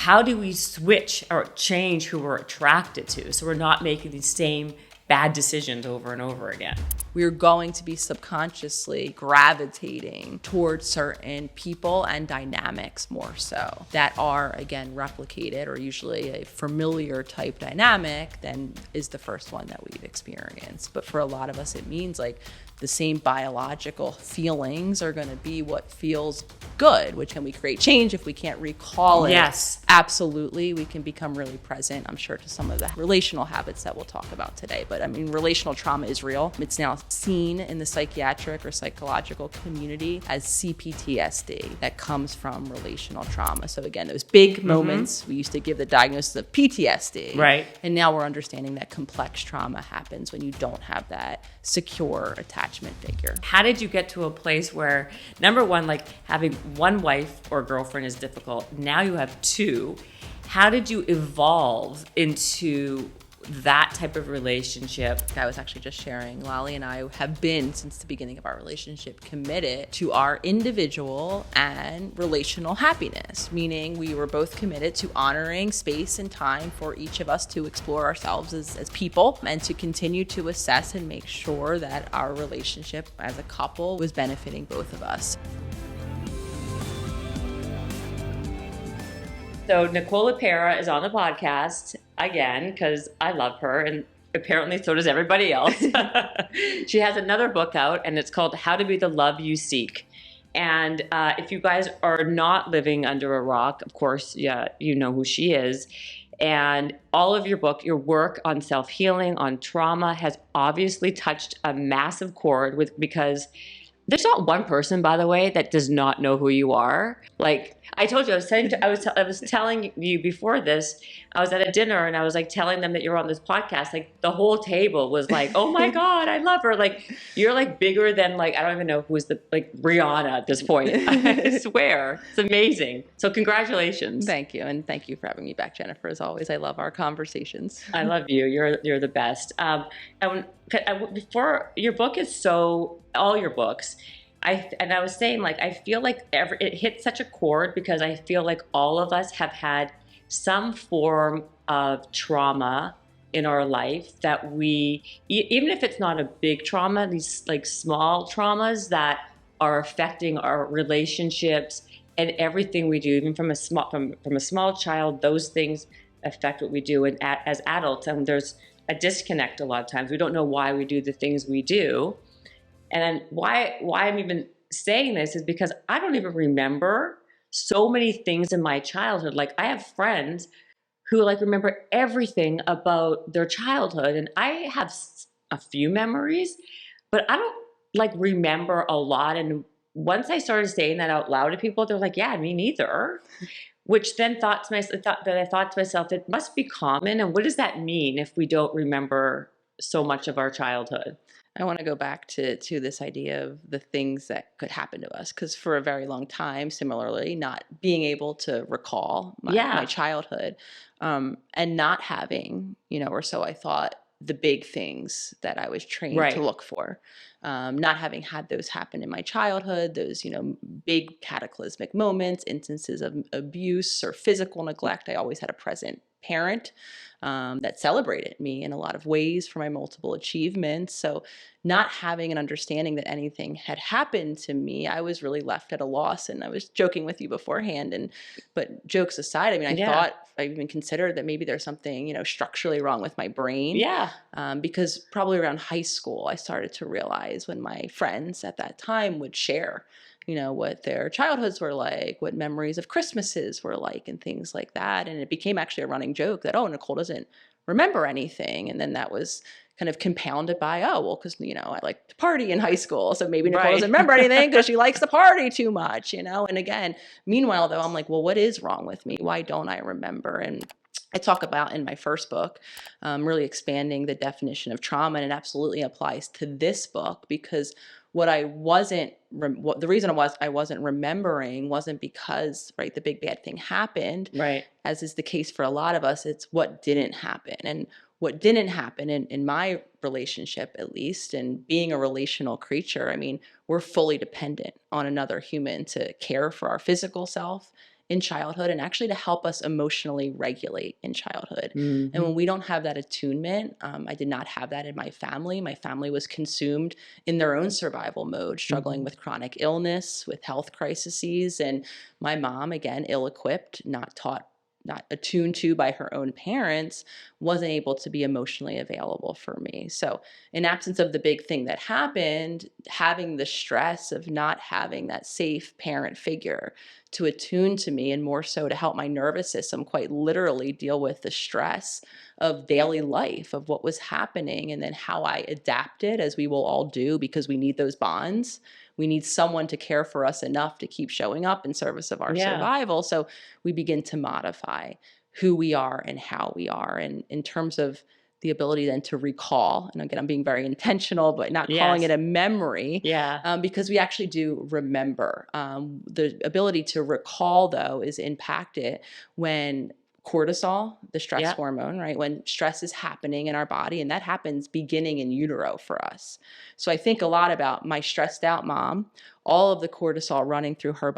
how do we switch or change who we're attracted to so we're not making these same bad decisions over and over again? We're going to be subconsciously gravitating towards certain people and dynamics more so that are, again, replicated, or usually a familiar type dynamic then is the first one that we've experienced. But for a lot of us, it means like the same biological feelings are going to be what feels good, which can we create change if we can't recall it? Yes. Absolutely. We can become really present, I'm sure, to some of the relational habits that we'll talk about today. But I mean, relational trauma is real. It's now seen in the psychiatric or psychological community as CPTSD that comes from relational trauma. So again, those big moments, we used to give the diagnosis of PTSD. Right. And now we're understanding that complex trauma happens when you don't have that secure attachment figure. How did you get to a place where, number one, like having one wife or girlfriend is difficult. Now you have two. How did you evolve into that type of relationship? I was actually just sharing, Lolly and I have been, since the beginning of our relationship, committed to our individual and relational happiness, meaning we were both committed to honoring space and time for each of us to explore ourselves as people and to continue to assess and make sure that our relationship as a couple was benefiting both of us. So Nicole Lepera is on the podcast again because I love her, and apparently so does everybody else. She has another book out, and it's called How to Be the Love You Seek. And if you guys are not living under a rock, of course, yeah, you know who she is. And all of your work on self-healing, on trauma has obviously touched a massive chord because there's not one person, by the way, that does not know who you are. Like I told you, I was telling you before this, I was at a dinner and I was like telling them that you're on this podcast. Like the whole table was like, oh my God, I love her. Like you're like bigger than like, I don't even know who's like Rihanna at this point. I swear. It's amazing. So congratulations. Thank you. And thank you for having me back, Jennifer. As always, I love our conversations. I love you. You're the best. And before your book is so, all your books, I was saying, like, I feel like it hit such a chord because I feel like all of us have had some form of trauma in our life that even if it's not a big trauma, these like small traumas that are affecting our relationships and everything we do, even from a small child, those things affect what we do. And as adults, and there's a disconnect a lot of times. We don't know why we do the things we do. And why I'm even saying this is because I don't even remember so many things in my childhood. Like I have friends who like remember everything about their childhood, and I have a few memories, but I don't like remember a lot. And once I started saying that out loud to people, they're like, "Yeah, me neither." Which then I thought to myself, it must be common. And what does that mean if we don't remember so much of our childhood? I want to go back to this idea of the things that could happen to us, because for a very long time, similarly, not being able to recall my childhood and not having, or so I thought, the big things that I was trained to look for. Not having had those happen in my childhood, those, big cataclysmic moments, instances of abuse or physical neglect. I always had a present parent that celebrated me in a lot of ways for my multiple achievements. So not having an understanding that anything had happened to me, I was really left at a loss. And I was joking with you beforehand. But jokes aside, I mean, I thought, I even considered that maybe there's something, structurally wrong with my brain. Yeah. Because probably around high school, I started to realize when my friends at that time would share, what their childhoods were like, what memories of Christmases were like, and things like that. And it became actually a running joke that, oh, Nicole doesn't remember anything. And then that was kind of compounded by, because, I liked to party in high school. So maybe Nicole doesn't remember anything because she likes to party too much, And again, meanwhile, though, I'm like, well, what is wrong with me? Why don't I remember? And I talk about in my first book, really expanding the definition of trauma. And it absolutely applies to this book because the reason I wasn't remembering wasn't because, the big bad thing happened. Right. As is the case for a lot of us, it's what didn't happen. And what didn't happen in my relationship, at least, and being a relational creature, I mean, we're fully dependent on another human to care for our physical self in childhood and actually to help us emotionally regulate in childhood. And when we don't have that attunement, I did not have that in my family. My family was consumed in their own survival mode, struggling with chronic illness, with health crises. And my mom, again, ill-equipped, not taught, not attuned to by her own parents, wasn't able to be emotionally available for me. So in absence of the big thing that happened, having the stress of not having that safe parent figure to attune to me, and more so to help my nervous system quite literally deal with the stress of daily life, of what was happening, and then how I adapted, as we will all do, because we need those bonds. We need someone to care for us enough to keep showing up in service of our survival. So we begin to modify who we are and how we are. And in terms of the ability then to recall, and again, I'm being very intentional, but not calling it a memory, because we actually do remember. The ability to recall, though, is impacted when cortisol, the stress hormone, right? When stress is happening in our body, and that happens beginning in utero for us. So I think a lot about my stressed out mom, all of the cortisol running through her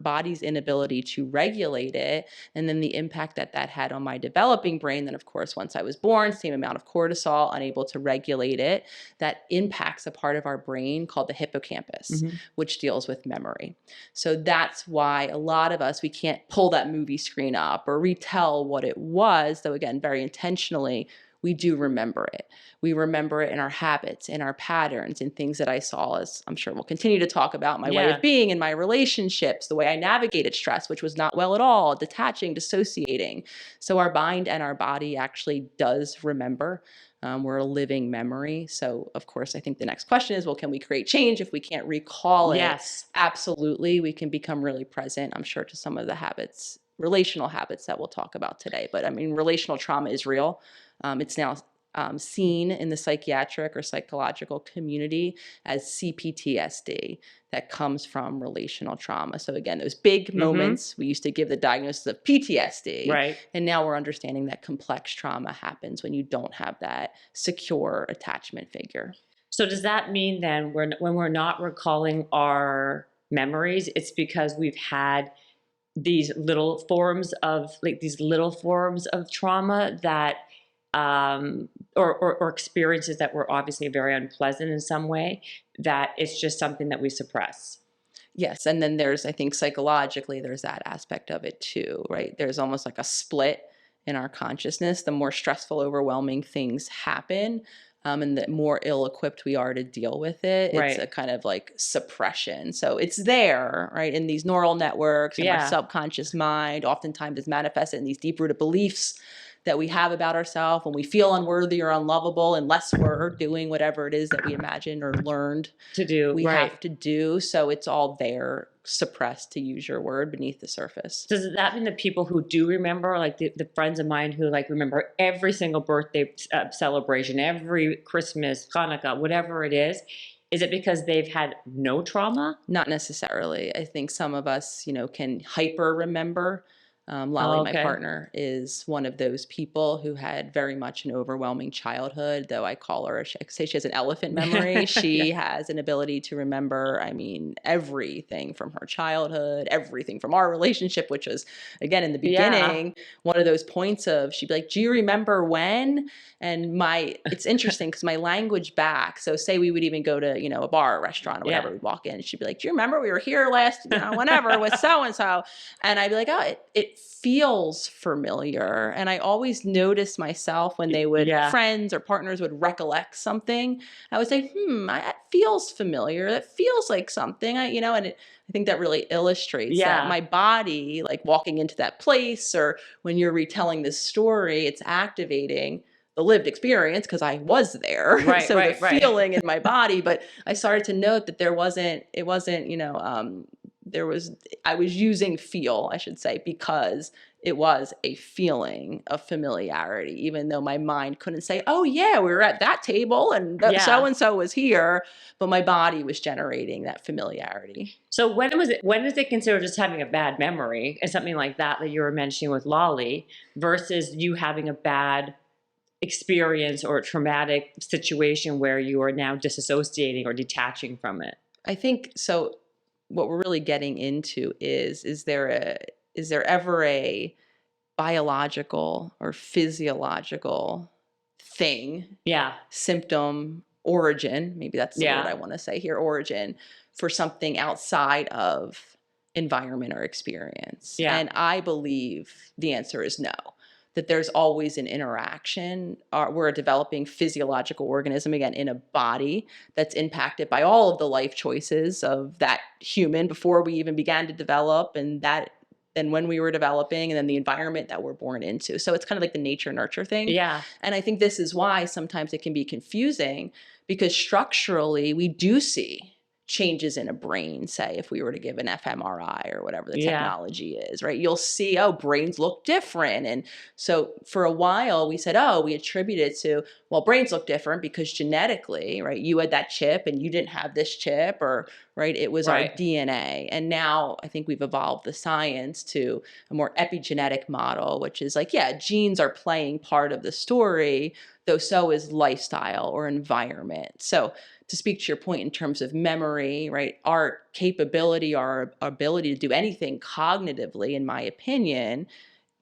body's inability to regulate it, and then the impact that that had on my developing brain. Then, of course, once I was born, same amount of cortisol, unable to regulate it, that impacts a part of our brain called the hippocampus, which deals with memory. So that's why a lot of us, we can't pull that movie screen up or retell what it was, though again, very intentionally, we do remember it. We remember it in our habits, in our patterns, in things that I saw, as I'm sure we'll continue to talk about, my way of being in my relationships, the way I navigated stress, which was not well at all, detaching, dissociating. So our mind and our body actually does remember. We're a living memory. So of course, I think the next question is, well, can we create change if we can't recall it? Yes. Absolutely. We can become really present, I'm sure, to some of the habits, relational habits that we'll talk about today. But I mean, relational trauma is real. It's now seen in the psychiatric or psychological community as CPTSD that comes from relational trauma. So again, those big moments, we used to give the diagnosis of PTSD. Right. And now we're understanding that complex trauma happens when you don't have that secure attachment figure. So does that mean then when we're not recalling our memories, it's because we've had these little forms of trauma that or experiences that were obviously very unpleasant in some way, that it's just something that we suppress? Yes. And then there's, I think psychologically, there's that aspect of it too, right? There's almost like a split in our consciousness. The more stressful, overwhelming things happen, and the more ill-equipped we are to deal with it, it's a kind of like suppression. So it's there, right, in these neural networks, in our subconscious mind. Oftentimes it's manifested in these deep-rooted beliefs that we have about ourselves when we feel unworthy or unlovable, unless we're doing whatever it is that we imagined or learned to do. We have to do. So it's all there, suppressed, to use your word, beneath the surface. Does that mean that people who do remember, like the friends of mine who like remember every single birthday celebration, every Christmas, Hanukkah, whatever it is it because they've had no trauma? Not necessarily. I think some of us, can hyper remember. Lolly, my partner, is one of those people who had very much an overwhelming childhood, though I call her, I say she has an elephant memory. She has an ability to remember, everything from her childhood, everything from our relationship, which was, again, in the beginning, one of those points of, she'd be like, do you remember when? And it's interesting because my language back, so say we would even go to, a bar or restaurant or whatever, we'd walk in, and she'd be like, do you remember we were here last, whenever with so-and-so? And I'd be like, oh, it feels familiar. And I always noticed myself when they would, friends or partners would recollect something, I would say, that feels familiar. That feels like something, I think that really illustrates that my body, like walking into that place, or when you're retelling this story, it's activating the lived experience because I was there. Feeling in my body. But I started to note that I was using feel, I should say, because it was a feeling of familiarity, even though my mind couldn't say, oh yeah, we were at that table and so-and-so was here, but my body was generating that familiarity. So when is it considered just having a bad memory and something like that you were mentioning with Lolly, versus you having a bad experience or a traumatic situation where you are now disassociating or detaching from it? I think so. What we're really getting into is there is there ever a biological or physiological thing, symptom, origin, maybe that's the word I want to say here, origin, for something outside of environment or experience? And I believe the answer is no, that there's always an interaction. We're a developing physiological organism, again, in a body that's impacted by all of the life choices of that human before we even began to develop, and when we were developing, and then the environment that we're born into. So it's kind of like the nature nurture thing. Yeah. And I think this is why sometimes it can be confusing, because structurally we do see changes in a brain, say if we were to give an fMRI or whatever the technology is, right? You'll see, oh, brains look different. And so for a while we said, oh, we attribute it to, well, brains look different because genetically, right, you had that chip and you didn't have this chip, or right, it was our DNA. And now I think we've evolved the science to a more epigenetic model, which is like, yeah, genes are playing part of the story, though so is lifestyle or environment. So to speak to your point in terms of memory, right, our capability, our ability to do anything cognitively, in my opinion,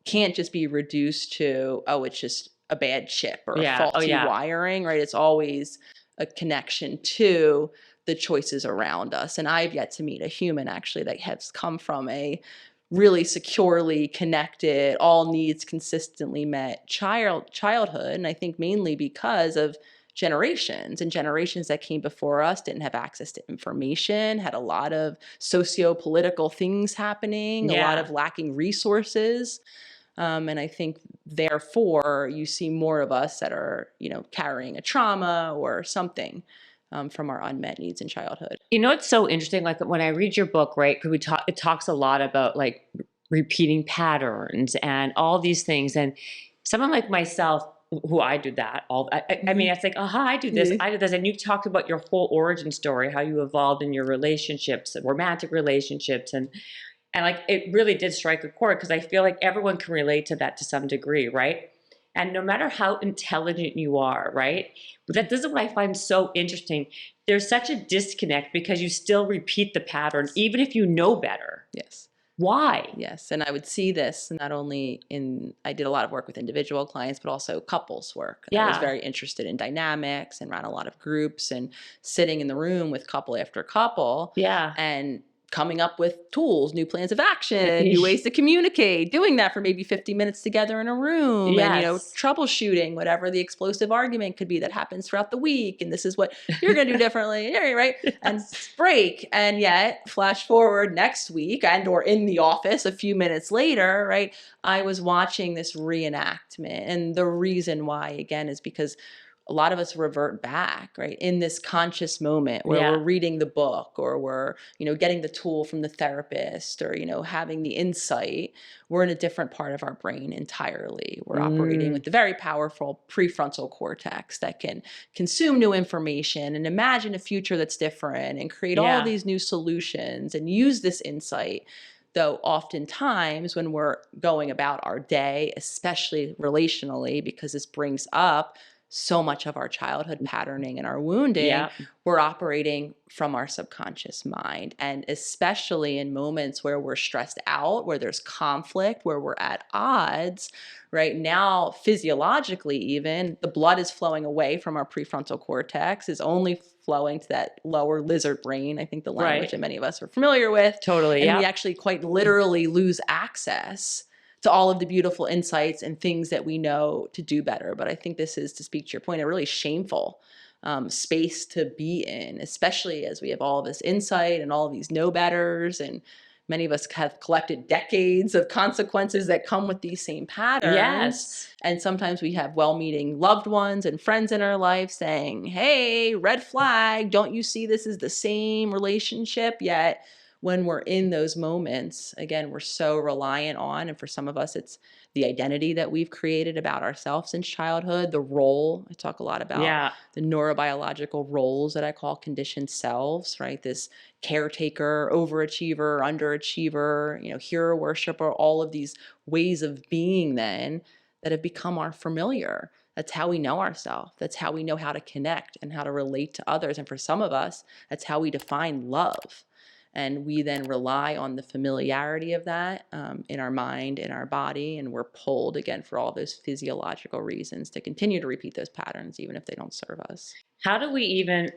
can't just be reduced to, oh, it's just a bad chip or a faulty wiring, right? It's always a connection to the choices around us. And I've yet to meet a human actually that has come from a really securely connected, all needs consistently met childhood. And I think mainly because of generations that came before us didn't have access to information, had a lot of socio-political things happening, a lot of lacking resources. And I think therefore you see more of us that are, carrying a trauma or something from our unmet needs in childhood. It's so interesting. Like when I read your book, right, because it talks a lot about like repeating patterns and all these things. And someone like myself, who I do that I mean, it's like, I do this, I do this. And you talked about your whole origin story, how you evolved in your relationships, romantic relationships. And like, it really did strike a chord, because I feel like everyone can relate to that to some degree, right? And no matter how intelligent you are, right? But this is what I find so interesting. There's such a disconnect because you still repeat the pattern, even if you know better. Yes. Why? Yes. And I would see this not only I did a lot of work with individual clients, but also couples work. I was very interested in dynamics and ran a lot of groups and sitting in the room with couple after couple. And coming up with tools, new plans of action, new ways to communicate, doing that for maybe 50 minutes together in a room, and, troubleshooting whatever the explosive argument could be that happens throughout the week. And this is what you're going to do differently, right? And break. And yet flash forward next week or in the office a few minutes later, right? I was watching this reenactment. And the reason why, again, is because a lot of us revert back, right, in this conscious moment where we're reading the book, or we're, getting the tool from the therapist, or, having the insight. We're in a different part of our brain entirely. We're operating with the very powerful prefrontal cortex that can consume new information and imagine a future that's different and create all these new solutions and use this insight. Though oftentimes when we're going about our day, especially relationally, because this brings up so much of our childhood patterning and our wounding, we're operating from our subconscious mind. And especially in moments where we're stressed out, where there's conflict, where we're at odds, right now, physiologically even, the blood is flowing away from our prefrontal cortex, is only flowing to that lower lizard brain, I think the language that many of us are familiar with. Totally, and we actually quite literally lose access to all of the beautiful insights and things that we know to do better. But I think this is, to speak to your point, a really shameful space to be in, especially as we have all this insight and all of these know-betters, and many of us have collected decades of consequences that come with these same patterns. And sometimes we have well-meaning loved ones and friends in our life saying, hey, red flag, don't you see this is the same relationship? Yet when we're in those moments, again, we're so reliant on, and for some of us, it's the identity that we've created about ourselves since childhood, the role. I talk a lot about the neurobiological roles that I call conditioned selves, right? This caretaker, overachiever, underachiever, hero worshiper, all of these ways of being then that have become our familiar. That's how we know ourselves. That's how we know how to connect and how to relate to others. And for some of us, that's how we define love. And we then rely on the familiarity of that in our mind, in our body, and we're pulled again for all those physiological reasons to continue to repeat those patterns, even if they don't serve us. How do we even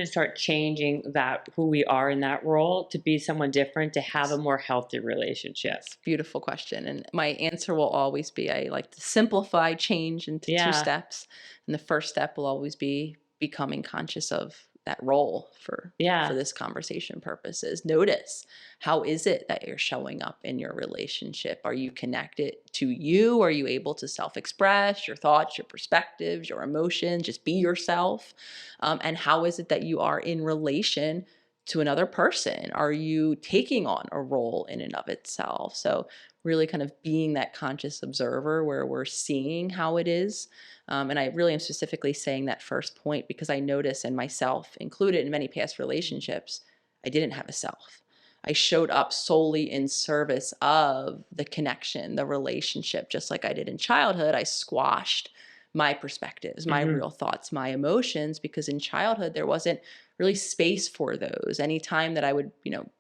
start changing that, who we are in that role, to be someone different, to have a more healthy relationship? Yes, beautiful question. And my answer will always be, I like to simplify change into two steps. And the first step will always be becoming conscious of that role for this conversation purposes. Notice, how is it that you're showing up in your relationship? Are you connected to you? Are you able to self-express your thoughts, your perspectives, your emotions, just be yourself? And how is it that you are in relation to another person? Are you taking on a role in and of itself? So really kind of being that conscious observer where we're seeing how it is. And I really am specifically saying that first point because I notice in myself, included in many past relationships, I didn't have a self. I showed up solely in service of the connection, the relationship, just like I did in childhood. I squashed my perspectives, my real thoughts, my emotions, because in childhood there wasn't really space for those. Anytime that I would,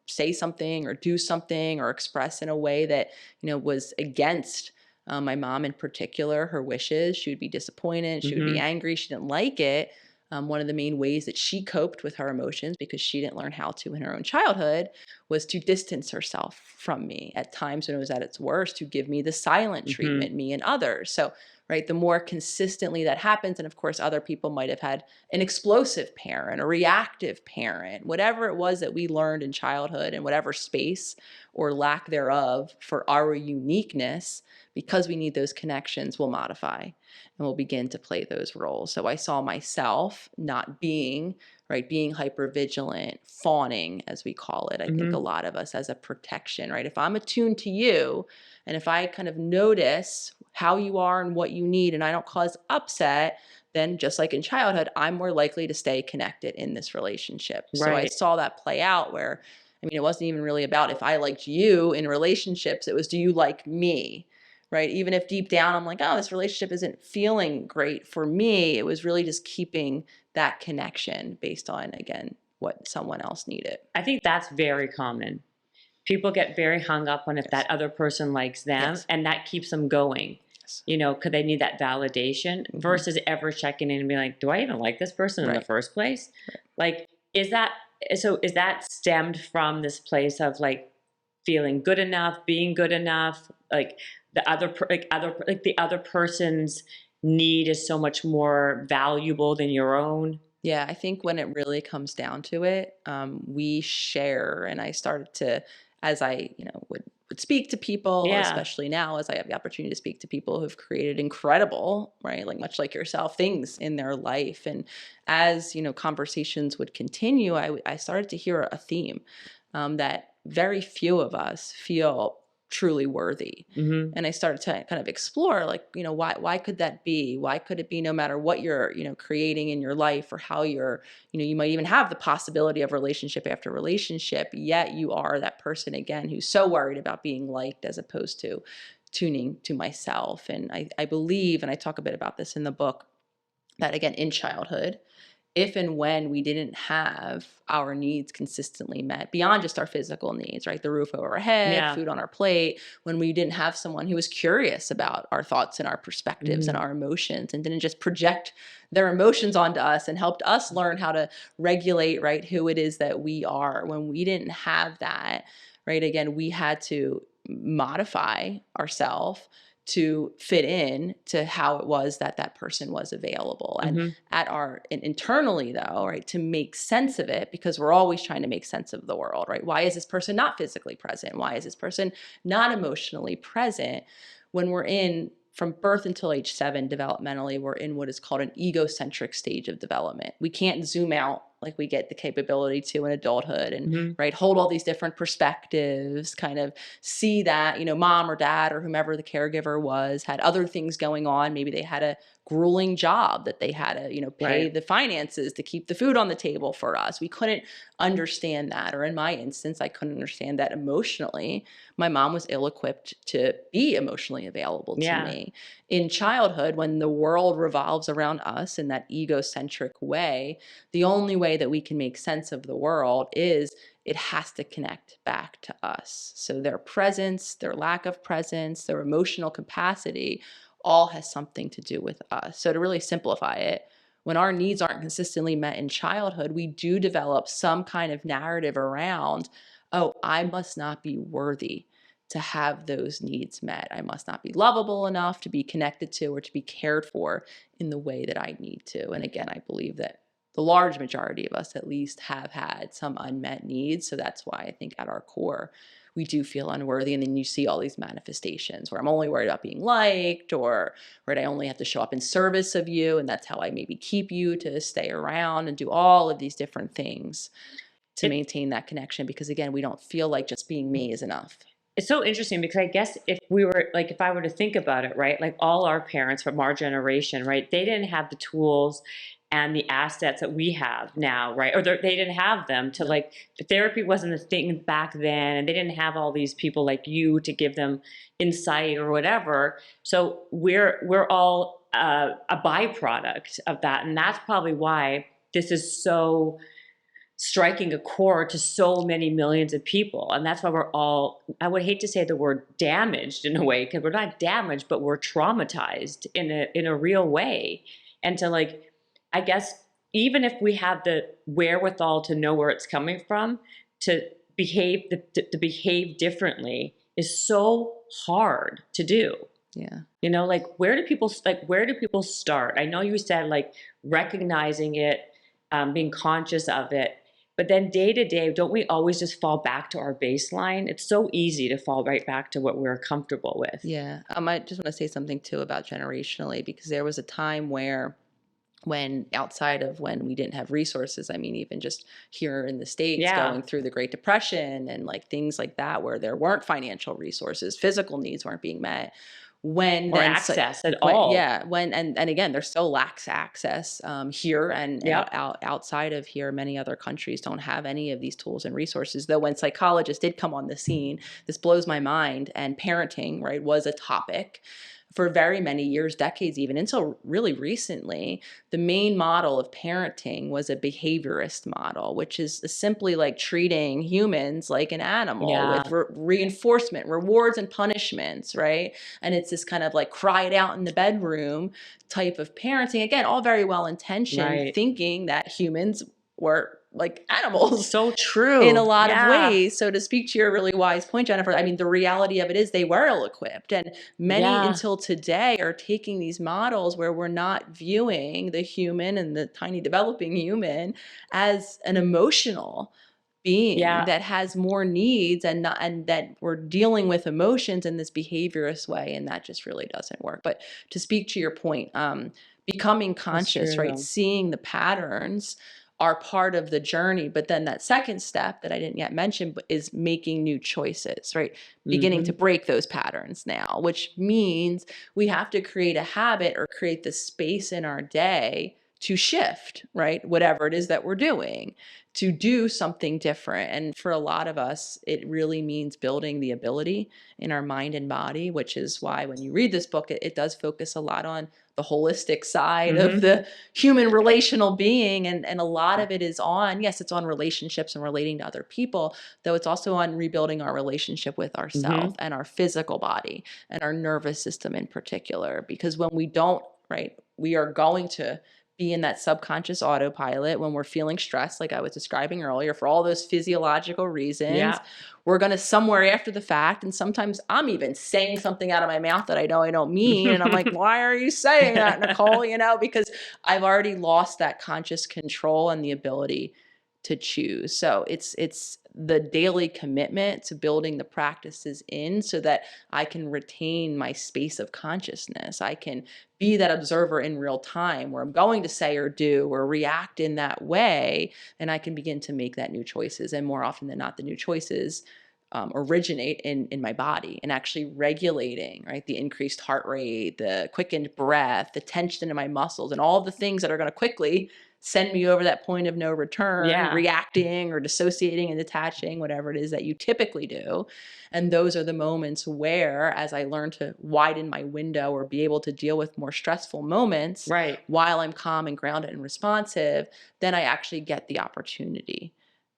say something or do something or express in a way that, was against my mom in particular, her wishes, she would be disappointed, she would be angry, she didn't like it. One of the main ways that she coped with her emotions, because she didn't learn how to in her own childhood, was to distance herself from me at times when it was at its worst, to give me the silent treatment, me and others. So, right, the more consistently that happens, and of course other people might have had an explosive parent, a reactive parent, whatever it was that we learned in childhood, and whatever space or lack thereof for our uniqueness, because we need those connections, we'll modify and we'll begin to play those roles. So I saw myself not being, right, being hypervigilant, fawning, as we call it. I think a lot of us, as a protection, right? If I'm attuned to you, and if I kind of notice how you are and what you need, and I don't cause upset, then just like in childhood, I'm more likely to stay connected in this relationship. Right. So I saw that play out where, it wasn't even really about if I liked you in relationships. It was, do you like me? Right? Even if deep down I'm like, oh, this relationship isn't feeling great for me, it was really just keeping that connection based on, again, what someone else needed. I think that's very common. People get very hung up on if that other person likes them, and that keeps them going. Because they need that validation versus ever checking in and being like, do I even like this person in the first place? Like, is that stemmed from this place of like feeling good enough, being good enough, like the other person's need is so much more valuable than your own? Yeah, I think when it really comes down to it, we share, and I started to, as I, would speak to people, especially now as I have the opportunity to speak to people who've created incredible, right, like much like yourself, things in their life. And as, conversations would continue, I started to hear a theme that very few of us feel truly worthy. And I started to kind of explore, like, why could that be? Why could it be no matter what you're, creating in your life, or how you're, you might even have the possibility of relationship after relationship, yet you are that person, again, who's so worried about being liked as opposed to tuning to myself. And I believe, and I talk a bit about this in the book, that again, in childhood, if and when we didn't have our needs consistently met beyond just our physical needs, right? The roof over our head, food on our plate, when we didn't have someone who was curious about our thoughts and our perspectives and our emotions, and didn't just project their emotions onto us and helped us learn how to regulate, right, who it is that we are. When we didn't have that, right, again, we had to modify ourselves to fit in to how it was that that person was available. And internally though, right, to make sense of it, because we're always trying to make sense of the world, right? Why is this person not physically present? Why is this person not emotionally present? When we're in, from birth until age 7, developmentally, we're in what is called an egocentric stage of development. We can't zoom out like we get the capability to in adulthood, and right, hold all these different perspectives, kind of see that, mom or dad or whomever the caregiver was had other things going on. Maybe they had a grueling job that they had to, pay the finances to keep the food on the table for us. We couldn't understand that. Or in my instance, I couldn't understand that emotionally. My mom was ill-equipped to be emotionally available to me. In childhood, when the world revolves around us in that egocentric way, the only way that we can make sense of the world is it has to connect back to us. So their presence, their lack of presence, their emotional capacity all has something to do with us. So to really simplify it, when our needs aren't consistently met in childhood, we do develop some kind of narrative around, oh, I must not be worthy to have those needs met. I must not be lovable enough to be connected to or to be cared for in the way that I need to. And again, I believe that the large majority of us at least have had some unmet needs. So that's why I think at our core, we do feel unworthy. And then you see all these manifestations where I'm only worried about being liked, or right, I only have to show up in service of you. And that's how I maybe keep you to stay around and do all of these different things to maintain that connection. Because again, we don't feel like just being me is enough. It's so interesting because I guess if we were like, if I were to think about it, right, like all our parents from our generation, right, they didn't have the tools and the assets that we have now, right? Or they didn't have them to like, therapy wasn't a thing back then, and they didn't have all these people like you to give them insight or whatever. So we're all a byproduct of that, and that's probably why this is so striking a chord to so many millions of people. And that's why we're all, I would hate to say the word damaged in a way, because we're not damaged, but we're traumatized in a real way. And to like, I guess, even if we have the wherewithal to know where it's coming from, to behave differently is so hard to do. Yeah. You know, like where do people start? I know you said like recognizing it, being conscious of it. But then day to day, don't we always just fall back to our baseline? It's so easy to fall right back to what we're comfortable with. Yeah. I just want to say something too about generationally, because there was a time where when outside of when we didn't have resources, I mean, even just here in the States going through the Great Depression and like things like that, where there weren't financial resources, physical needs weren't being met. Or access at all. Yeah. And again, there's so lax access here and outside of here. Many other countries don't have any of these tools and resources. Though when psychologists did come on the scene, this blows my mind. And parenting, right, was a topic for very many years, decades even, until really recently. The main model of parenting was a behaviorist model, which is simply like treating humans like an animal with reinforcement, rewards and punishments, right? And it's this kind of like cry it out in the bedroom type of parenting. Again, all very well intentioned, thinking that humans were like animals. So true. In a lot of ways. So to speak to your really wise point, Jennifer, I mean, the reality of it is they were ill-equipped, and many until today are taking these models where we're not viewing the human and the tiny developing human as an emotional being that has more needs, and that we're dealing with emotions in this behaviorist way. And that just really doesn't work. But to speak to your point, becoming conscious, right? Seeing the patterns are part of the journey. But then that second step that I didn't yet mention is making new choices, right? Beginning to break those patterns now, which means we have to create a habit or create the space in our day to shift, right? Whatever it is that we're doing, to do something different. And for a lot of us, it really means building the ability in our mind and body, which is why when you read this book, it does focus a lot on the holistic side of the human relational being. And a lot of it is on, yes, it's on relationships and relating to other people, though it's also on rebuilding our relationship with ourselves and our physical body and our nervous system in particular. Because when we don't, right, we are going to be in that subconscious autopilot when we're feeling stressed, like I was describing earlier, for all those physiological reasons. We're going to somewhere after the fact. And sometimes I'm even saying something out of my mouth that I know I don't mean. And I'm like, why are you saying that, Nicole? You know, because I've already lost that conscious control and the ability to choose. So it's the daily commitment to building the practices in so that I can retain my space of consciousness. I can be that observer in real time where I'm going to say or do or react in that way. And I can begin to make that new choices. And more often than not, the new choices originate in my body and actually regulating, right? The increased heart rate, the quickened breath, the tension in my muscles, and all the things that are going to quickly send me over that point of no return, reacting or dissociating and detaching, whatever it is that you typically do. And those are the moments where, as I learn to widen my window or be able to deal with more stressful moments while I'm calm and grounded and responsive, then I actually get the opportunity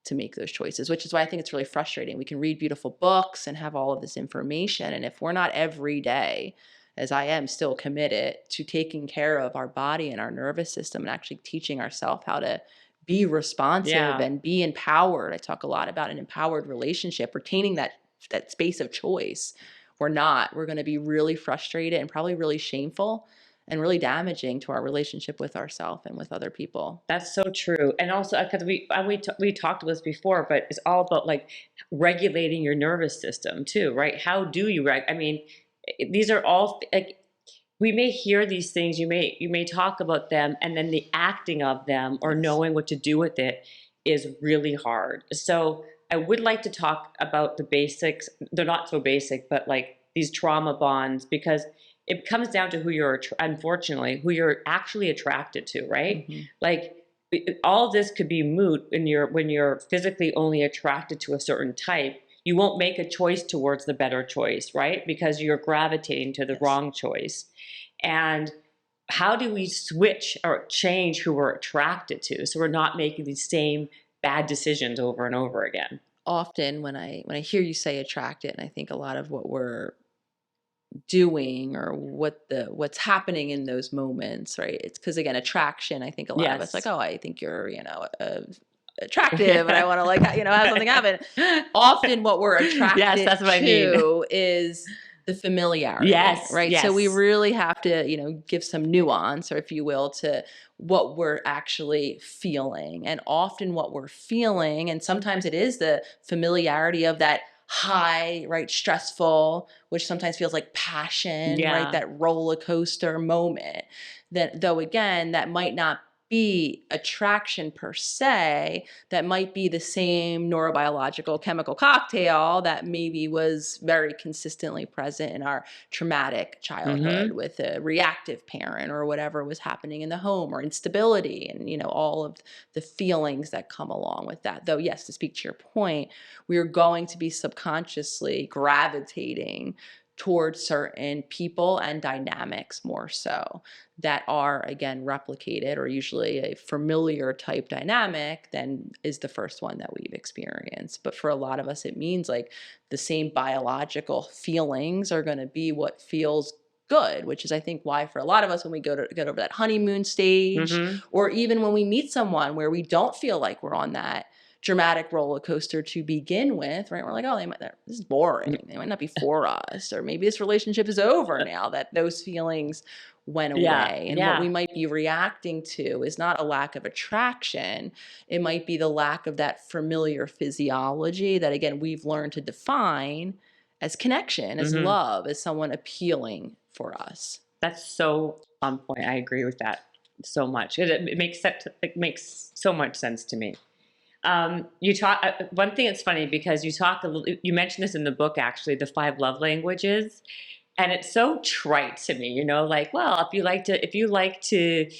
to make those choices, which is why I think it's really frustrating. We can read beautiful books and have all of this information, and if we're not every day, as I am, still committed to taking care of our body and our nervous system and actually teaching ourselves how to be responsive and be empowered. I talk a lot about an empowered relationship, retaining that space of choice. We're going to be really frustrated and probably really shameful and really damaging to our relationship with ourselves and with other people. That's so true. And also, because we talked about this before, but it's all about like regulating your nervous system too, right? How do you I mean, these are all like, we may hear these things, you may talk about them, and then the acting of them or knowing what to do with it is really hard. So I would like to talk about the basics. They're not so basic, but like these trauma bonds, because it comes down to who you're actually attracted to, right? Mm-hmm. Like all this could be moot when you're physically only attracted to a certain type. You won't make a choice towards the better choice, right? Because you're gravitating to the wrong choice. And how do we switch or change who we're attracted to so we're not making these same bad decisions over and over again? Often when I hear you say attracted, and I think a lot of what we're doing or what's happening in those moments, right? It's because, again, attraction, I think a lot of us like, oh, I think you're, attractive and I want to have something happen. Often what we're attracted that's what to is the familiarity. Right. Yes. So we really have to, give some nuance, or if you will, to what we're actually feeling. And often what we're feeling, and sometimes it is the familiarity of that high, right, stressful, which sometimes feels like passion, right, that roller coaster moment, that though again, that might not be attraction per se, that might be the same neurobiological chemical cocktail that maybe was very consistently present in our traumatic childhood with a reactive parent or whatever was happening in the home, or instability and all of the feelings that come along with that. Though yes, to speak to your point, we are going to be subconsciously gravitating towards certain people and dynamics more so that are, again, replicated, or usually a familiar type dynamic than is the first one that we've experienced. But for a lot of us, it means like the same biological feelings are going to be what feels good, which is, I think, why for a lot of us, when we get over that honeymoon stage, or even when we meet someone where we don't feel like we're on that dramatic roller coaster to begin with, right? We're like, oh, this is boring. They might not be for us, or maybe this relationship is over now that those feelings went away. And what we might be reacting to is not a lack of attraction. It might be the lack of that familiar physiology that, again, we've learned to define as connection, as love, as someone appealing for us. That's so on point. I agree with that so much. It makes so much sense to me. You talk. One thing that's funny, because you mentioned this in the book, actually, the 5 love languages, and it's so trite to me. Like, well, if you like to,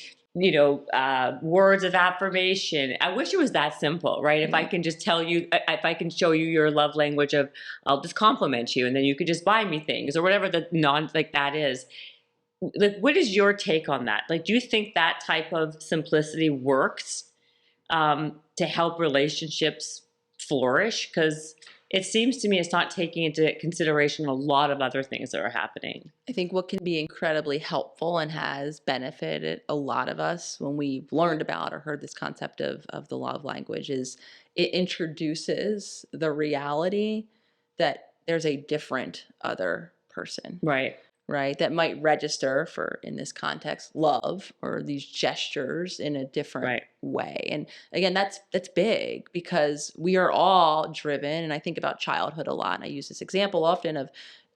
words of affirmation. I wish it was that simple, right? If I can just tell you, if I can show you your love language of, I'll just compliment you, and then you could just buy me things or whatever that is. Like, what is your take on that? Like, do you think that type of simplicity works to help relationships flourish? Because it seems to me it's not taking into consideration a lot of other things that are happening. I think what can be incredibly helpful and has benefited a lot of us when we've learned about or heard this concept of the love language is it introduces the reality that there's a different other person. Right, that might register for, in this context, love or these gestures in a different way. And again, that's big, because we are all driven, and I think about childhood a lot, and I use this example often of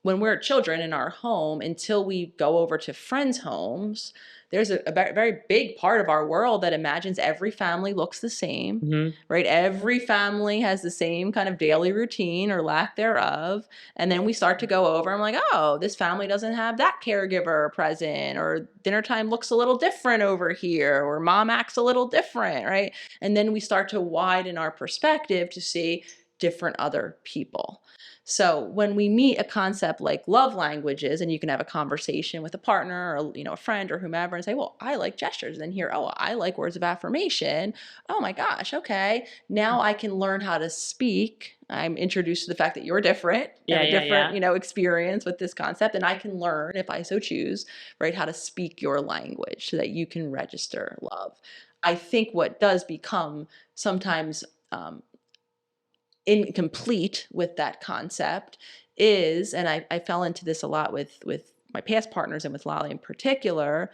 when we're children in our home, until we go over to friends' homes, there's a very big part of our world that imagines every family looks the same, right? Every family has the same kind of daily routine or lack thereof. And then we start to go over and I'm like, oh, this family doesn't have that caregiver present, or dinner time looks a little different over here, or mom acts a little different, right? And then we start to widen our perspective to see different other people. So when we meet a concept like love languages, and you can have a conversation with a partner or, a friend or whomever and say, well, I like gestures, and then hear, oh, I like words of affirmation. Oh my gosh. Okay. Now I can learn how to speak. I'm introduced to the fact that you're different and a different, experience with this concept. And I can learn, if I so choose, right, how to speak your language so that you can register love. I think what does become sometimes incomplete with that concept is, and I fell into this a lot with my past partners and with Lolly in particular,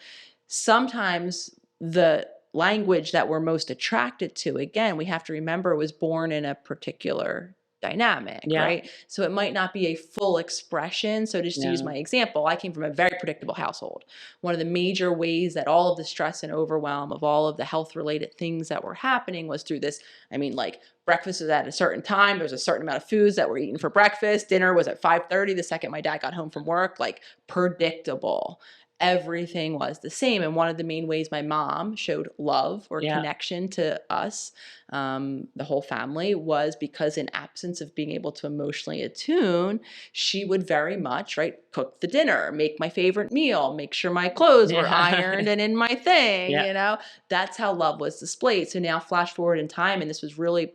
sometimes the language that we're most attracted to, again, we have to remember, was born in a particular dynamic, right? So it might not be a full expression. So just to use my example, I came from a very predictable household. One of the major ways that all of the stress and overwhelm of all of the health related things that were happening was through this, breakfast was at a certain time. There was a certain amount of foods that were eaten for breakfast. Dinner was at 5:30 the second my dad got home from work, predictable. Everything was the same. And one of the main ways my mom showed love or connection to us, the whole family, was because in absence of being able to emotionally attune, she would very much, cook the dinner, make my favorite meal, make sure my clothes were ironed and in my thing, That's how love was displayed. So now flash forward in time, and this was really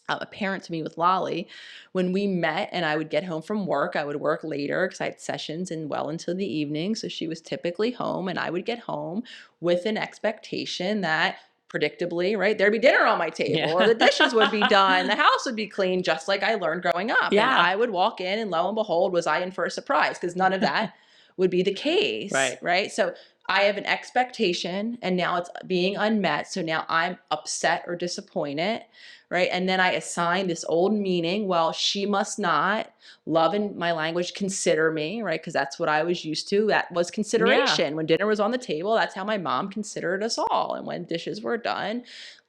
apparent to me with Lolly. When we met and I would get home from work, I would work later because I had sessions and well into the evening. So she was typically home, and I would get home with an expectation that predictably, there'd be dinner on my table, or the dishes would be done, the house would be clean, just like I learned growing up. And I would walk in, and lo and behold, was I in for a surprise, because none of that would be the case, right? So I have an expectation, and now it's being unmet. So now I'm upset or disappointed, right? And then I assign this old meaning. Well, she must not, love in my language, consider me, right? Because that's what I was used to. That was consideration. When dinner was on the table, that's how my mom considered us all. And when dishes were done,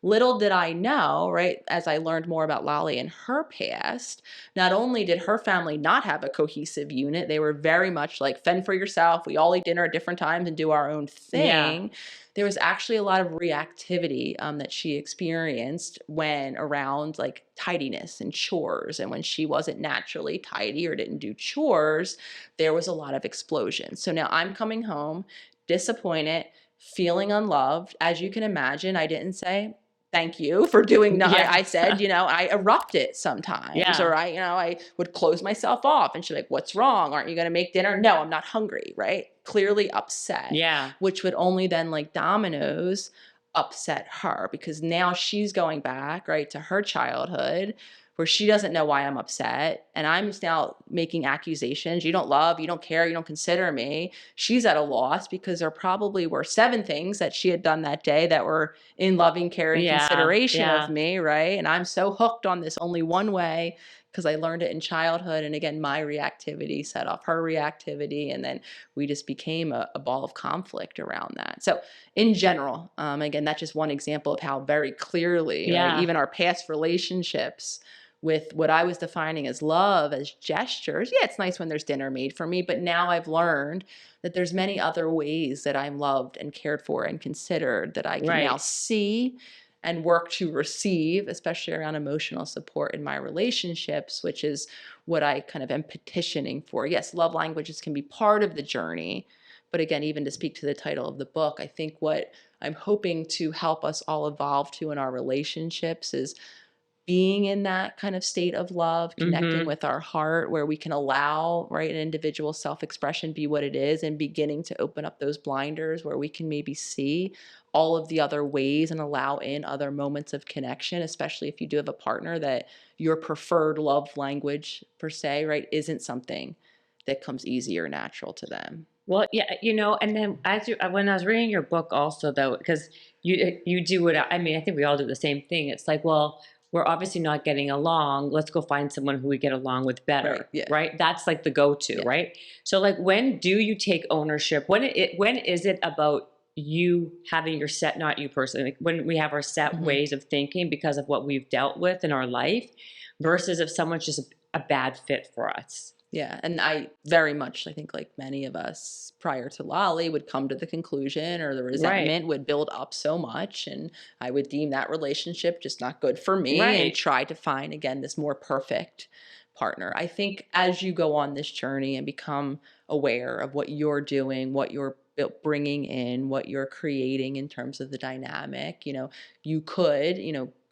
little did I know, right, as I learned more about Lolly and her past, not only did her family not have a cohesive unit, they were very much like fend for yourself. We all eat dinner at different times and do our own thing. There was actually a lot of reactivity that she experienced when around tidiness and chores. And when she wasn't naturally tidy or didn't do chores, there was a lot of explosion. So now I'm coming home disappointed, feeling unloved. As you can imagine, I didn't say, thank you for doing that. I said, I erupted sometimes, or I would close myself off, and she's like, what's wrong? Aren't you going to make dinner? No, I'm not hungry, right? Clearly upset, which would only then dominoes upset her, because now she's going back, to her childhood where she doesn't know why I'm upset. And I'm now making accusations. You don't love, you don't care, you don't consider me. She's at a loss because there probably were 7 things that she had done that day that were in loving, caring consideration of me, right? And I'm so hooked on this only one way because I learned it in childhood. And again, my reactivity set off her reactivity. And then we just became a ball of conflict around that. So in general, again, that's just one example of how very clearly, even our past relationships with what I was defining as love, as gestures. Yeah, it's nice when there's dinner made for me, but now I've learned that there's many other ways that I'm loved and cared for and considered that I can now see and work to receive, especially around emotional support in my relationships, which is what I kind of am petitioning for. Yes, love languages can be part of the journey, but again, even to speak to the title of the book, I think what I'm hoping to help us all evolve to in our relationships is being in that kind of state of love, connecting with our heart, where we can allow, an individual self-expression be what it is, and beginning to open up those blinders where we can maybe see all of the other ways and allow in other moments of connection, especially if you do have a partner that your preferred love language per se, isn't something that comes easy or natural to them. Well, and then when I was reading your book also, though, because you do what, I think we all do the same thing. It's like, well, we're obviously not getting along. Let's go find someone who we get along with better, right? That's the go-to, right? So when do you take ownership? When is it about you having your set, not you personally, when we have our set ways of thinking because of what we've dealt with in our life, versus if someone's just a bad fit for us? Yeah. And I very much, I think like many of us prior to Lolly, would come to the conclusion, or the resentment would build up so much, and I would deem that relationship just not good for me and try to find, again, this more perfect partner. I think as you go on this journey and become aware of what you're doing, what you're bringing in, what you're creating in terms of the dynamic, you could,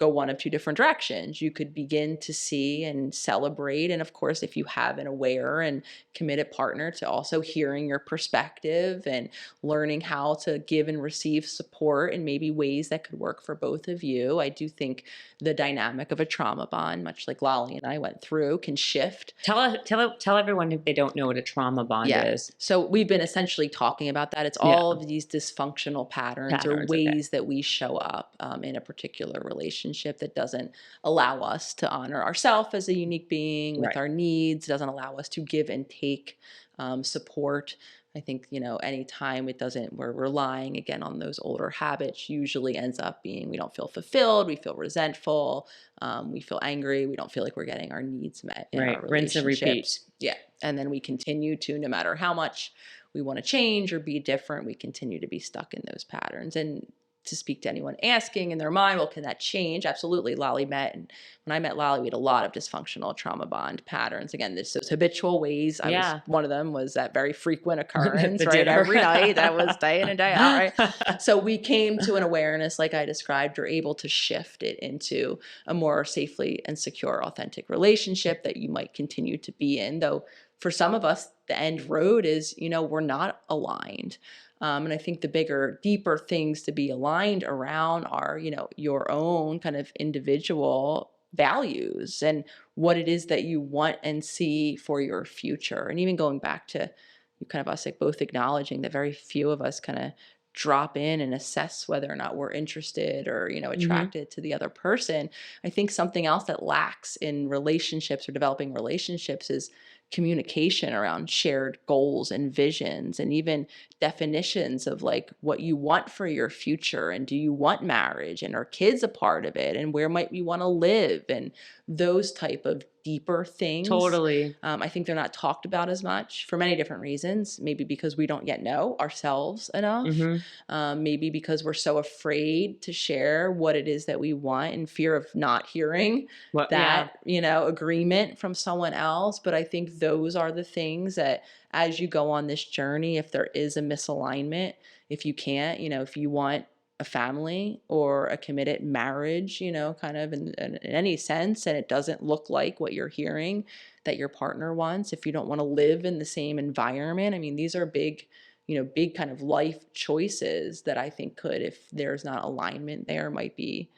go one of two different directions. You could begin to see and celebrate. And of course, if you have an aware and committed partner, to also hearing your perspective and learning how to give and receive support in maybe ways that could work for both of you. I do think the dynamic of a trauma bond, much like Lolly and I went through, can shift. Tell everyone if they don't know what a trauma bond is. So we've been essentially talking about that. It's all of these dysfunctional patterns or ways that we show up in a particular relationship that doesn't allow us to honor ourselves as a unique being with our needs, doesn't allow us to give and take support. I think, anytime we're relying again on those older habits, usually ends up being we don't feel fulfilled, we feel resentful, we feel angry, we don't feel like we're getting our needs met in our relationships. Rinse and repeat. Yeah. And then we continue to, no matter how much we want to change or be different, we continue to be stuck in those patterns. And to speak to anyone asking in their mind, well, can that change? Absolutely. When I met Lolly, we had a lot of dysfunctional trauma bond patterns. Again, those habitual ways. One of them was that very frequent occurrence, right? Every night. That was day in and day out, right? So we came to an awareness, like I described, you're able to shift it into a more safely and secure, authentic relationship that you might continue to be in. Though for some of us, the end road is, we're not aligned. And I think the bigger, deeper things to be aligned around are, your own kind of individual values and what it is that you want and see for your future. And even going back to you kind of us like both acknowledging that very few of us kind of drop in and assess whether or not we're interested or, attracted to the other person. I think something else that lacks in relationships or developing relationships is communication around shared goals and visions and even definitions of like what you want for your future and do you want marriage and are kids a part of it and where might we want to live and those type of deeper things. Totally. I think they're not talked about as much for many different reasons. Maybe because we don't yet know ourselves enough. Maybe because we're so afraid to share what it is that we want in fear of not hearing agreement from someone else. But I think those are the things that as you go on this journey, if there is a misalignment, if you can't, if you want a family or a committed marriage, kind of in any sense, and it doesn't look like what you're hearing that your partner wants, if you don't want to live in the same environment, I mean, these are big kind of life choices that I think could, if there's not alignment there, might be,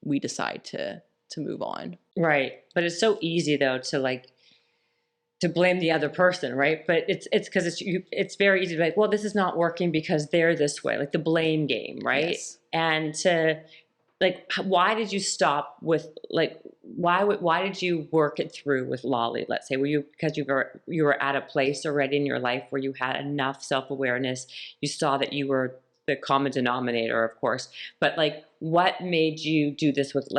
we decide to move on. Right. But it's so easy though to blame the other person, right? But it's because it's very easy to be like, well, this is not working because they're this way, like the blame game, right? Yes. And to like, why did you stop with like, why did you work it through with Lolly? Let's say, because you were at a place already in your life where you had enough self-awareness, you saw that you were the common denominator, of course, but like, what made you do this with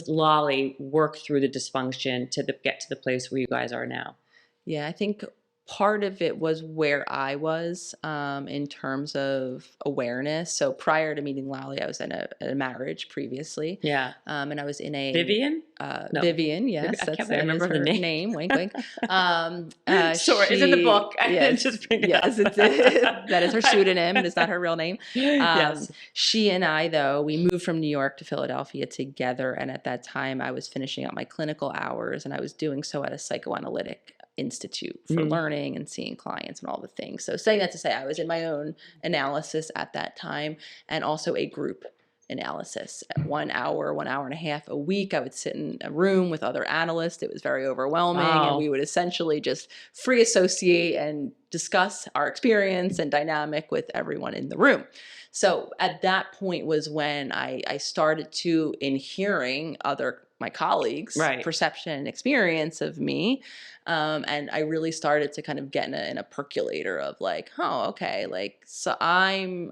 Lolly, work through the dysfunction to get to the place where you guys are now? Yeah, I think part of it was where I was in terms of awareness. So prior to meeting Lolly, I was in a marriage previously. Yeah. And I was in a... Vivian? No. Vivian, yes. I can't remember her name. Wink, wink. Sorry, it's in the book. Yes, that is her pseudonym. It is not her real name. Yes. She and I, though, we moved from New York to Philadelphia together. And at that time, I was finishing up my clinical hours, and I was doing so at a psychoanalytic institute for learning and seeing clients and all the things. So saying that to say I was in my own analysis at that time and also a group analysis. At 1 hour, 1 hour and a half a week, I would sit in a room with other analysts. It was very overwhelming. Wow. And we would essentially just free associate and discuss our experience and dynamic with everyone in the room. So at that point was when I started to, in hearing my colleagues' perception and experience of me, and I really started to kind of get in a percolator of like, oh, okay, like so I'm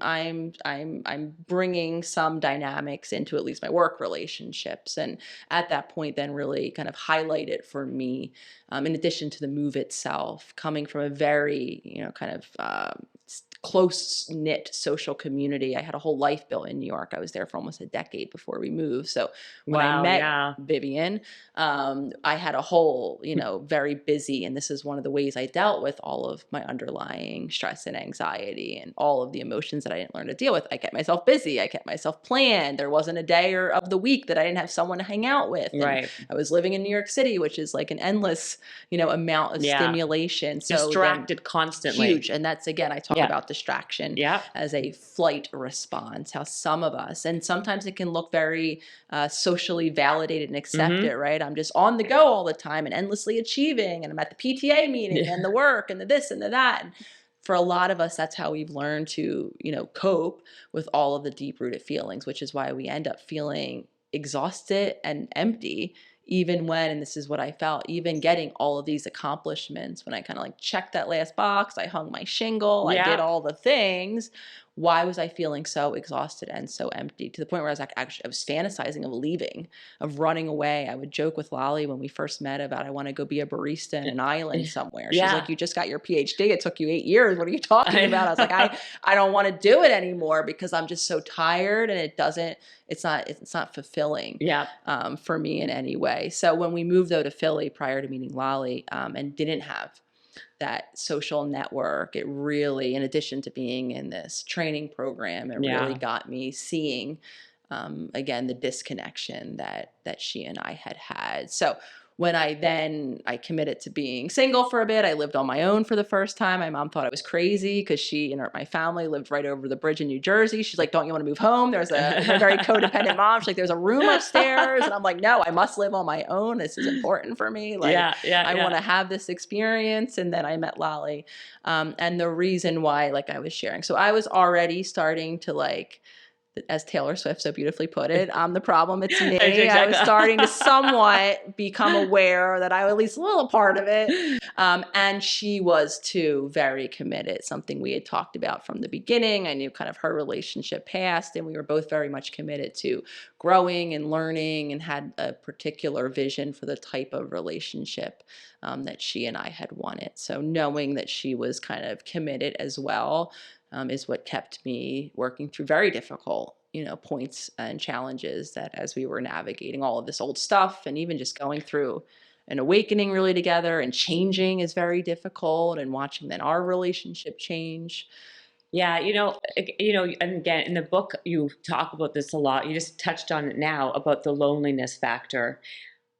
bringing some dynamics into at least my work relationships, and at that point, then really kind of highlighted for me, in addition to the move itself, coming from a very kind of close-knit social community. I had a whole life built in New York. I was there for almost a decade before we moved. So when I met Vivian, I had a whole, very busy, and this is one of the ways I dealt with all of my underlying stress and anxiety and all of the emotions that I didn't learn to deal with. I kept myself busy. I kept myself planned. There wasn't a day or of the week that I didn't have someone to hang out with. And I was living in New York City, which is like an endless, amount of stimulation. So distracted constantly. Huge. And that's, again, I talk about distraction as a flight response, how some of us, and sometimes it can look very socially validated and accepted, right? I'm just on the go all the time and endlessly achieving, and I'm at the PTA meeting and the work and the this and the that. And for a lot of us, that's how we've learned to, cope with all of the deep-rooted feelings, which is why we end up feeling exhausted and empty, even when, and this is what I felt, even getting all of these accomplishments, when I kind of like checked that last box, I hung my shingle, I did all the things. Why was I feeling so exhausted and so empty, to the point where I was like, actually, I was fantasizing of leaving, of running away. I would joke with Lolly when we first met about, I want to go be a barista in an island somewhere. She's like, you just got your PhD. It took you 8 years. What are you talking about? I was like, I don't want to do it anymore because I'm just so tired, and it's not fulfilling for me in any way. So when we moved though to Philly prior to meeting Lolly, and didn't have that social network, it really, in addition to being in this training program, it really got me seeing, again, the disconnection that she and I had. So when I committed to being single for a bit, I lived on my own for the first time. My mom thought I was crazy because she and my family lived right over the bridge in New Jersey. She's like, don't you want to move home? There's a very codependent mom. She's like, there's a room upstairs. And I'm like, no, I must live on my own. This is important for me. Like, I want to have this experience. And then I met Lolly. And the reason why, like I was sharing, so I was already starting to, like, as Taylor Swift so beautifully put it, I'm the problem, it's me. Exactly. I was starting to somewhat become aware that I was at least a little part of it. And she was too, very committed, something we had talked about from the beginning. I knew kind of her relationship past, and we were both very much committed to growing and learning, and had a particular vision for the type of relationship that she and I had wanted. So knowing that she was kind of committed as well, is what kept me working through very difficult, points and challenges that as we were navigating all of this old stuff, and even just going through an awakening really together, and changing is very difficult, and watching then our relationship change. Yeah, and again, in the book, you talk about this a lot. You just touched on it now about the loneliness factor.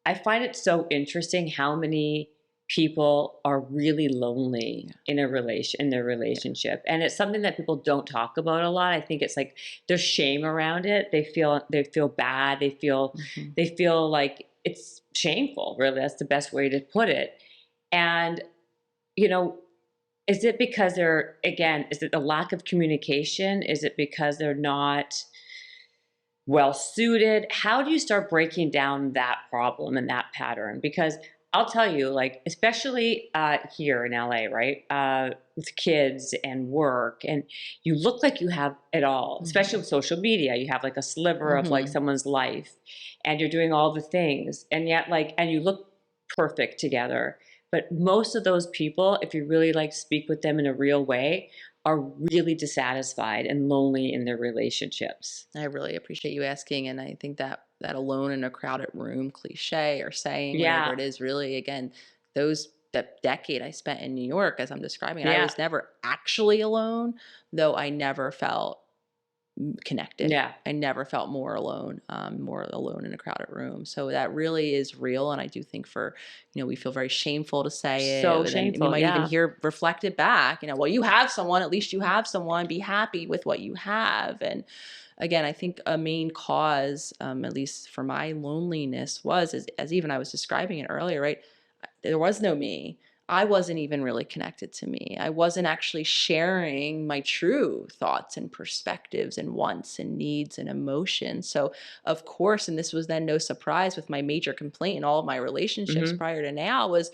I find it so interesting how many people are really lonely in their relationship, and it's something that people don't talk about a lot. I think it's like there's shame around it. They feel bad. They feel like it's shameful. Really, that's the best way to put it. And is it because is it a lack of communication? Is it because they're not well suited? How do you start breaking down that problem and that pattern? Because I'll tell you, like, especially here in LA, right, with kids and work, and you look like you have it all, especially with social media. You have like a sliver of like someone's life, and you're doing all the things, and yet and you look perfect together. But most of those people, if you really like speak with them in a real way, are really dissatisfied and lonely in their relationships. I really appreciate you asking. And I think that alone in a crowded room cliche or saying, whatever it is, really, again, that decade I spent in New York, as I'm describing it, I was never actually alone, though I never felt connected. I never felt more alone in a crowded room. So that really is real. And I do think we feel very shameful to say it. So shameful. We might even hear reflected back, well, you have someone, at least you have someone, be happy with what you have. And again, I think a main cause, at least for my loneliness, was, as even I was describing it earlier, right? There was no me. I wasn't even really connected to me. I wasn't actually sharing my true thoughts and perspectives and wants and needs and emotions. So of course, and this was then no surprise with my major complaint in all of my relationships prior to now, was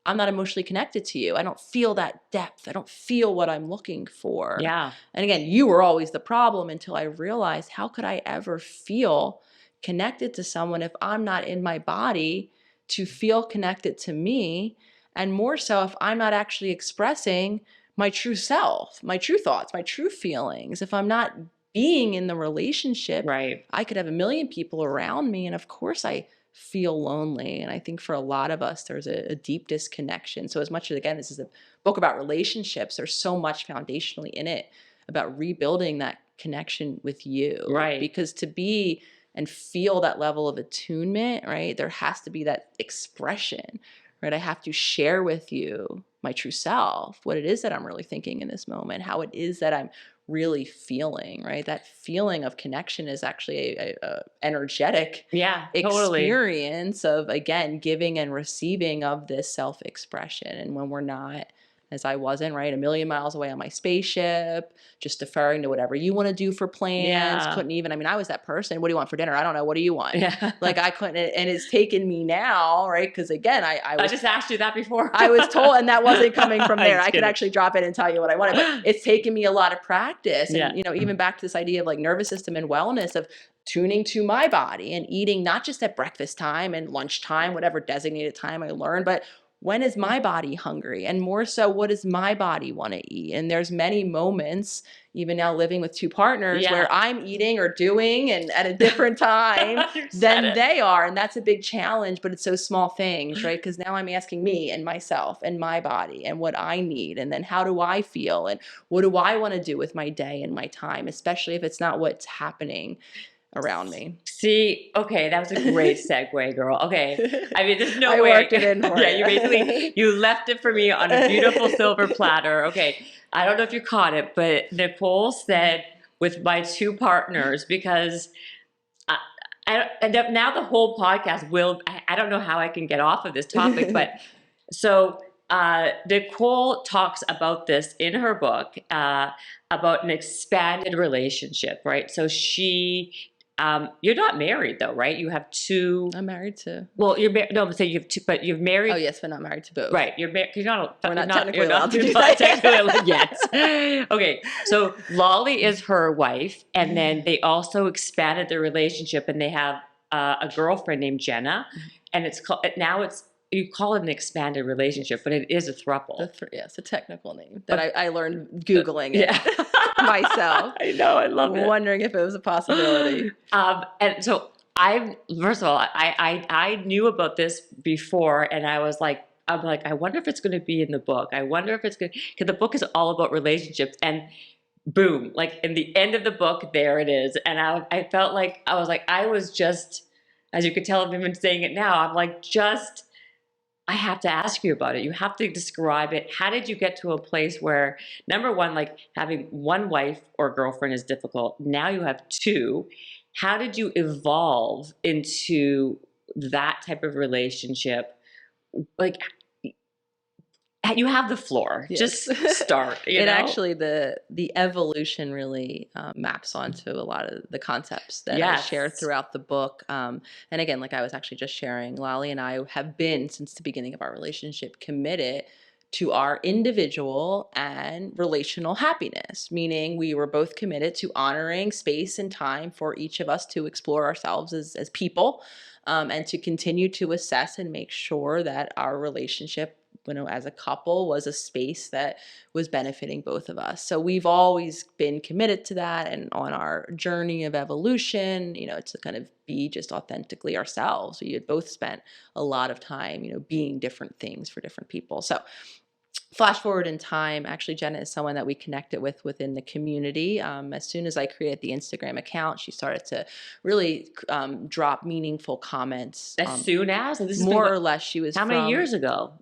I'm not emotionally connected to you. I don't feel that depth. I don't feel what I'm looking for. Yeah. And again, you were always the problem, until I realized, how could I ever feel connected to someone if I'm not in my body to feel connected to me? And more so, if I'm not actually expressing my true self, my true thoughts, my true feelings. If I'm not being in the relationship, right. I could have a million people around me. And of course I feel lonely. And I think for a lot of us, there's a deep disconnection. So as much as, again, this is a book about relationships, there's so much foundationally in it about rebuilding that connection with you. Right. Because to be and feel that level of attunement, right, there has to be that expression, right? I have to share with you my true self, what it is that I'm really thinking in this moment, how it is that I'm really feeling, right? That feeling of connection is actually a energetic experience of, again, giving and receiving of this self-expression. And when we're not, as I wasn't, right, a million miles away on my spaceship, just deferring to whatever you want to do for plans, couldn't even, I mean, I was that person. What do you want for dinner? I don't know. What do you want? Like I couldn't, and it's taken me now, right? Because again, I just asked you that before. I was told, and that wasn't coming from there. I could actually drop in and tell you what I wanted, but it's taken me a lot of practice. And, you know, even back to this idea of like nervous system and wellness, of tuning to my body and eating, not just at breakfast time and lunchtime, whatever designated time I learned, but when is my body hungry? And more so, what does my body want to eat? And there's many moments, even now living with two partners, where I'm eating or doing and at a different time than they are. And that's a big challenge, but it's those small things, right? Because now I'm asking me and myself and my body and what I need. And then how do I feel? And what do I want to do with my day and my time, especially if it's not what's happening around me. See, okay, that was a great segue, girl. Okay, I mean, there's no I way. worked it in for you basically, you left it for me on a beautiful silver platter. Okay, I don't know if you caught it, but Nicole said with my two partners, because now the whole podcast will, I don't know how I can get off of this topic, but so Nicole talks about this in her book, about an expanded relationship, right? So she, you're not married though, right? You have two. I'm married to. Well, you're married. No, I'm saying you have two, but you've married. Oh yes, but not married to both. Right, you're married. You're not. We're not technically you're allowed to do not that. technically yet. Okay, so Lolly is her wife, and then they also expanded their relationship, and they have a girlfriend named Jenna, and it's called now it's. You call it an expanded relationship, but it is a throuple. It's a technical name that I learned Googling it myself. I know, I love it. Wondering if it was a possibility. And so first of all, I knew about this before, and I'm like, I wonder if it's going to be in the book. I wonder if it's going to, because the book is all about relationships, and boom, like in the end of the book, there it is. And I felt like, I was just, as you could tell, I've been saying it now, I'm like, I have to ask you about it. You have to describe it. How did you get to a place where, number one, like having one wife or girlfriend is difficult. Now you have two. How did you evolve into that type of relationship? Like, you have the floor. Yes. Just start. You know? Actually, the evolution really maps onto a lot of the concepts that I shared throughout the book. And again, like I was actually just sharing, Lolly and I have been, since the beginning of our relationship, committed to our individual and relational happiness, meaning we were both committed to honoring space and time for each of us to explore ourselves as people, and to continue to assess and make sure that our relationship, you know, as a couple, was a space that was benefiting both of us. So we've always been committed to that, and on our journey of evolution, you know, to kind of be just authentically ourselves. We had both spent a lot of time, you know, being different things for different people. So flash forward in time, actually Jenna is someone that we connected with within the community. As soon as I created the Instagram account, she started to really drop meaningful comments. As soon as? This more or less, she was how many years ago?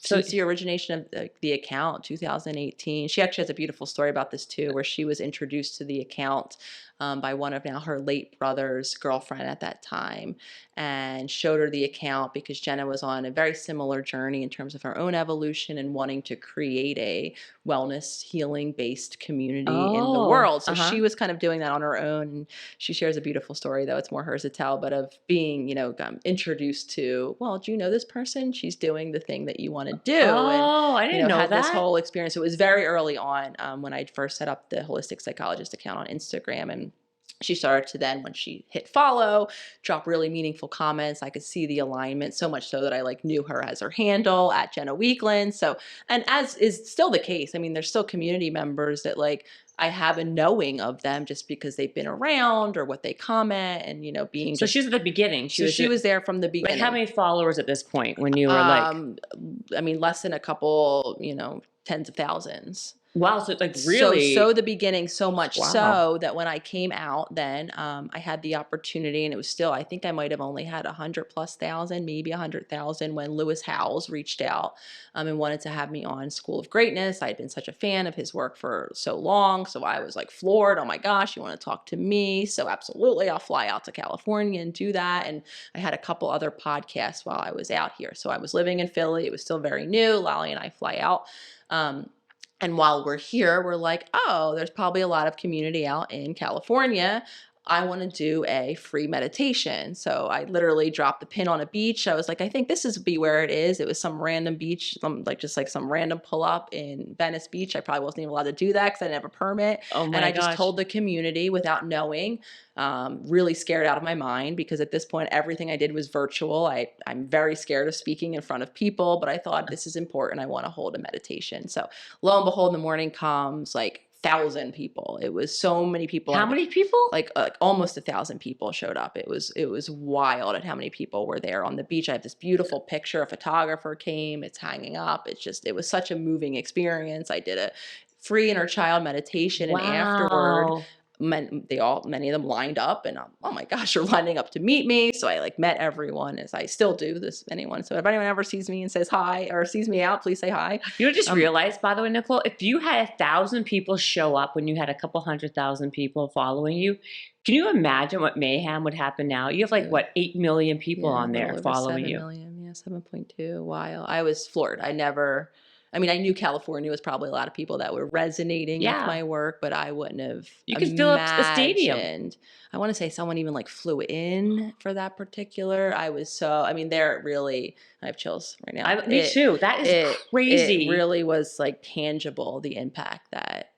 So it's the origination of the account, 2018. She actually has a beautiful story about this too, where she was introduced to the account by one of now her late brother's girlfriend at that time, and showed her the account because Jenna was on a very similar journey in terms of her own evolution and wanting to create a wellness healing based community in the world. So she was kind of doing that on her own. And she shares a beautiful story, though it's more hers to tell, but of being, you know, introduced to, well, do you know this person? She's doing the thing that you want to do. Oh, I didn't know had that. This whole experience. It was very early on when I first set up the Holistic Psychologist account on Instagram, and she started to then, when she hit follow, drop really meaningful comments. I could see the alignment, so much so that I like knew her as her handle at Jenna Weekland. So, and as is still the case, I mean, there's still community members that like I have a knowing of them just because they've been around or what they comment and, you know, being So just, she's at the beginning. she was there from the beginning. Like how many followers at this point when you were like? I mean, less than a couple, you know, tens of thousands. Wow, so like really, so the beginning, so much wow. so that when I came out, then I had the opportunity, and it was still, I think I might have only had 100,000+, maybe 100,000, when Lewis Howes reached out and wanted to have me on School of Greatness. I had been such a fan of his work for so long, so I was like floored. Oh my gosh, you want to talk to me? So absolutely, I'll fly out to California and do that. And I had a couple other podcasts while I was out here. So I was living in Philly. It was still very new. Lally and I fly out. And while we're here, we're like, oh, there's probably a lot of community out in California. I want to do a free meditation. So I literally dropped the pin on a beach. I was like, I think this is be where it is. It was some random beach, some random pull up in Venice Beach. I probably wasn't even allowed to do that because I didn't have a permit. Oh my and I gosh. just told the community without knowing, really scared out of my mind, because at this point, everything I did was virtual. I'm very scared of speaking in front of people, but I thought this is important. I want to hold a meditation. So lo and behold, in the morning comes like 1,000 people. It was so many people. How many people? Like almost 1,000 people showed up. It was wild at how many people were there on the beach. I have this beautiful picture. A photographer came. It's hanging up. It was such a moving experience. I did a free inner child meditation, and afterward, many of them lined up, and oh my gosh, you're lining up to meet me. So I like met everyone, as I still do this, anyone. So if anyone ever sees me and says hi or sees me out, please say hi. You just realized, by the way, Nicole, if you had 1,000 people show up when you had a couple 100,000 people following you, can you imagine what mayhem would happen now? You have like, what, 8 million people on there following you? 7 million, 7.2. Wow. I was floored. I knew California was probably a lot of people that were resonating with my work, but I wouldn't have You could fill up a stadium. I want to say someone even like flew in for that particular. They're really, I have chills right now. Me too. That is crazy. It really was like tangible, the impact that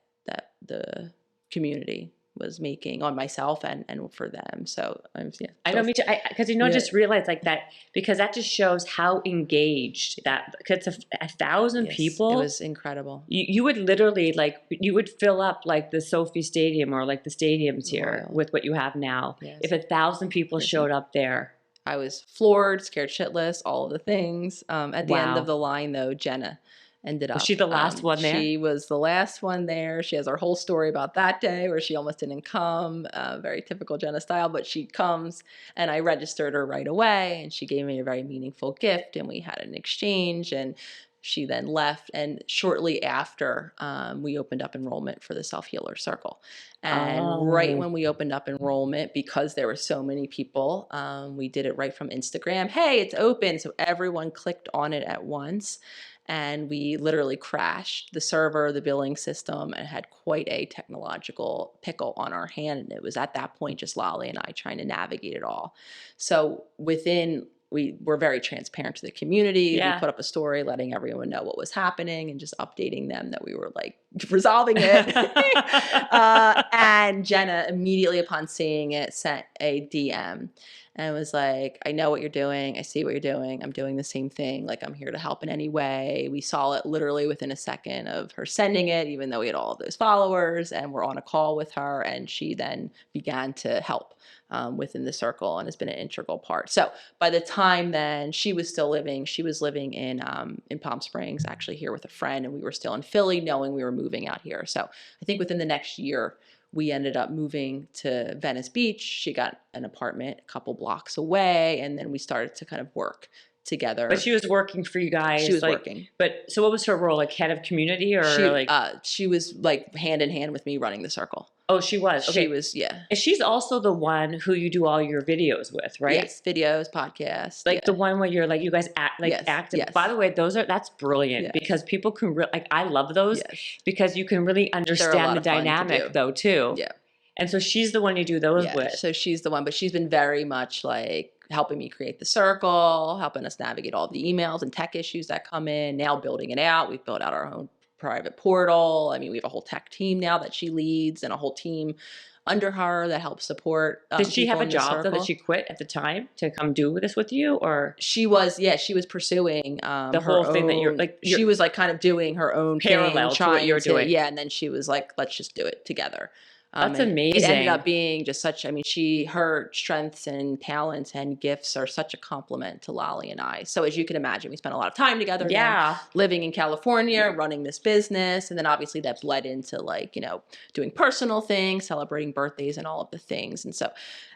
the community was making on myself and for them. So I know, me too. Because just realize like that, because that just shows how engaged that, because 1,000 people. It was incredible. You would literally you would fill up like the Sophie Stadium or like the stadiums here with what you have now. Yes. If 1,000 people showed up there. I was floored, scared shitless, all of the things. At the end of the line though, Jenna ended up. Was she the last one there? She was the last one there. She has her whole story about that day where she almost didn't come, very typical Jenna style, but she comes, and I registered her right away, and she gave me a very meaningful gift, and we had an exchange, and she then left. And shortly after, we opened up enrollment for the Self-Healer Circle. And right when we opened up enrollment, because there were so many people, we did it right from Instagram. Hey, it's open. So everyone clicked on it at once. And we literally crashed the server, the billing system, and had quite a technological pickle on our hand. And it was at that point just Lolly and I trying to navigate it all. So we were very transparent to the community. Yeah. We put up a story letting everyone know what was happening and just updating them that we were like resolving it. And Jenna, immediately upon seeing it, sent a DM. And was like, I know what you're doing. I see what you're doing. I'm doing the same thing. Like, I'm here to help in any way. We saw it literally within a second of her sending it, even though we had all of those followers, and we're on a call with her. And she then began to help within the circle and has been an integral part. So by the time then she was living in Palm Springs, actually here with a friend, and we were still in Philly knowing we were moving out here. So I think within the next year, we ended up moving to Venice Beach. She got an apartment a couple blocks away, and then we started to kind of work together. But she was working for you guys. She was working. But so what was her role? Like head of community, or she was like hand in hand with me running the circle. Oh, she was. Okay. She was, yeah. And she's also the one who you do all your videos with, right? Yes, videos, podcasts. Like the one where you're like, you guys act active. Yes. By the way, that's brilliant because people can I love those because you can really understand the dynamic though too. Yeah. And so she's the one you do those with. So she's the one, but she's been very much like helping me create the circle, helping us navigate all the emails and tech issues that come in, now building it out. We've built out our own private portal. I mean, we have a whole tech team now that she leads and a whole team under her that helped support Did she have people a in the job though that circle. she quit at the time to come do this with you, or she was pursuing the her whole thing that you're own, like she was like kind of doing her own thing, parallel to what trying you're doing? yeah, and then she was like, let's just do it together. That's And it ended amazing. up being just such, I mean, her strengths and talents and gifts are such a compliment to Lolly and I. So as you can imagine, we spent a lot of time together. Yeah. Then, living in California, running this business. And then obviously that bled into like, doing personal things, celebrating birthdays and all of the things. And so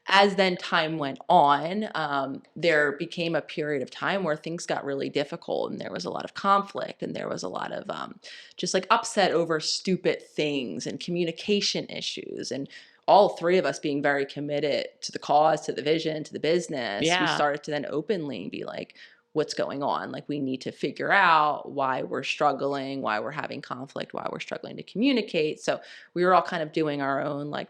as then time went on, there became a period of time where things got really difficult and there was a lot of conflict and there was a lot of just like upset over stupid things and communication issues. And all three of us being very committed to the cause, to the vision, to the business, we started to then openly be like, what's going on? Like, we need to figure out why we're struggling, why we're having conflict, why we're struggling to communicate. So we were all kind of doing our own, like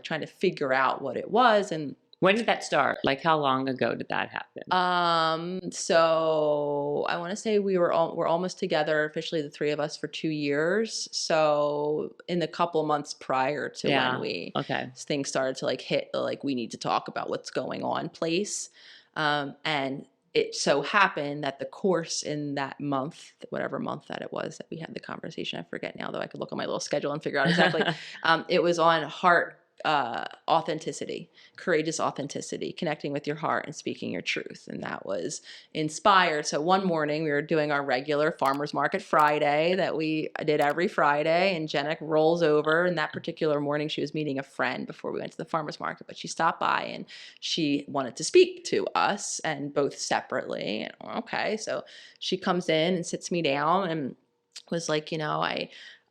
trying to figure out what it was. And when did that start? Like, how long ago did that happen? So I want to say we're almost together officially, the three of us, for 2 years. So in the couple months prior to when things started to like hit, like, we need to talk about what's going on place. And it so happened that the course in that month, whatever month that it was that we had the conversation, I forget now, though I could look on my little schedule and figure out exactly. It was on heart authenticity, courageous authenticity, connecting with your heart and speaking your truth. And that was inspired. So one morning we were doing our regular farmers market Friday that we did every Friday, and Jenna rolls over. And that particular morning she was meeting a friend before we went to the farmers market, but she stopped by and she wanted to speak to us, and both separately. And okay, so she comes in and sits me down and was like,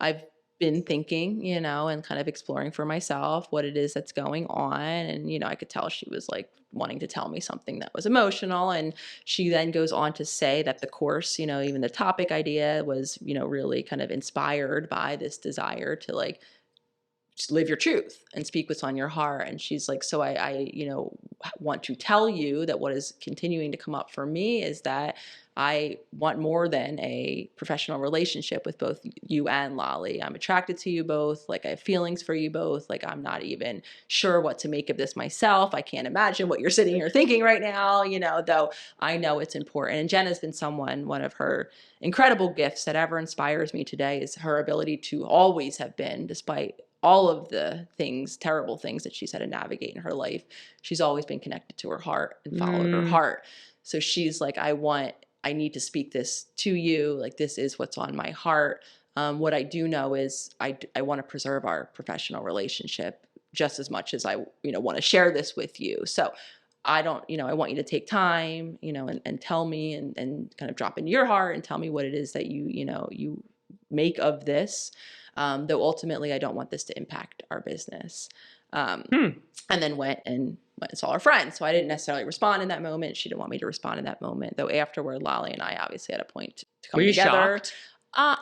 I've been thinking, and kind of exploring for myself what it is that's going on. And, I could tell she was like wanting to tell me something that was emotional. And she then goes on to say that the course, even the topic idea was, really kind of inspired by this desire to like just live your truth and speak what's on your heart. And she's like, so I want to tell you that what is continuing to come up for me is that I want more than a professional relationship with both you and Lolly. I'm attracted to you both. Like, I have feelings for you both. Like, I'm not even sure what to make of this myself. I can't imagine what you're sitting here thinking right now, though I know it's important. And Jenna's been one of her incredible gifts that ever inspires me today is her ability to always have been, despite all of the things, terrible things that she's had to navigate in her life, she's always been connected to her heart and followed her heart. So she's like, I need to speak this to you. Like, this is what's on my heart. What I do know is I want to preserve our professional relationship just as much as I, want to share this with you. So I don't, I want you to take time, and tell me and kind of drop into your heart and tell me what it is that you make of this. Though ultimately I don't want this to impact our business. And then went and saw her friend. So I didn't necessarily respond in that moment. She didn't want me to respond in that moment. Though afterward, Lolly and I obviously had a point to come together. Shocked?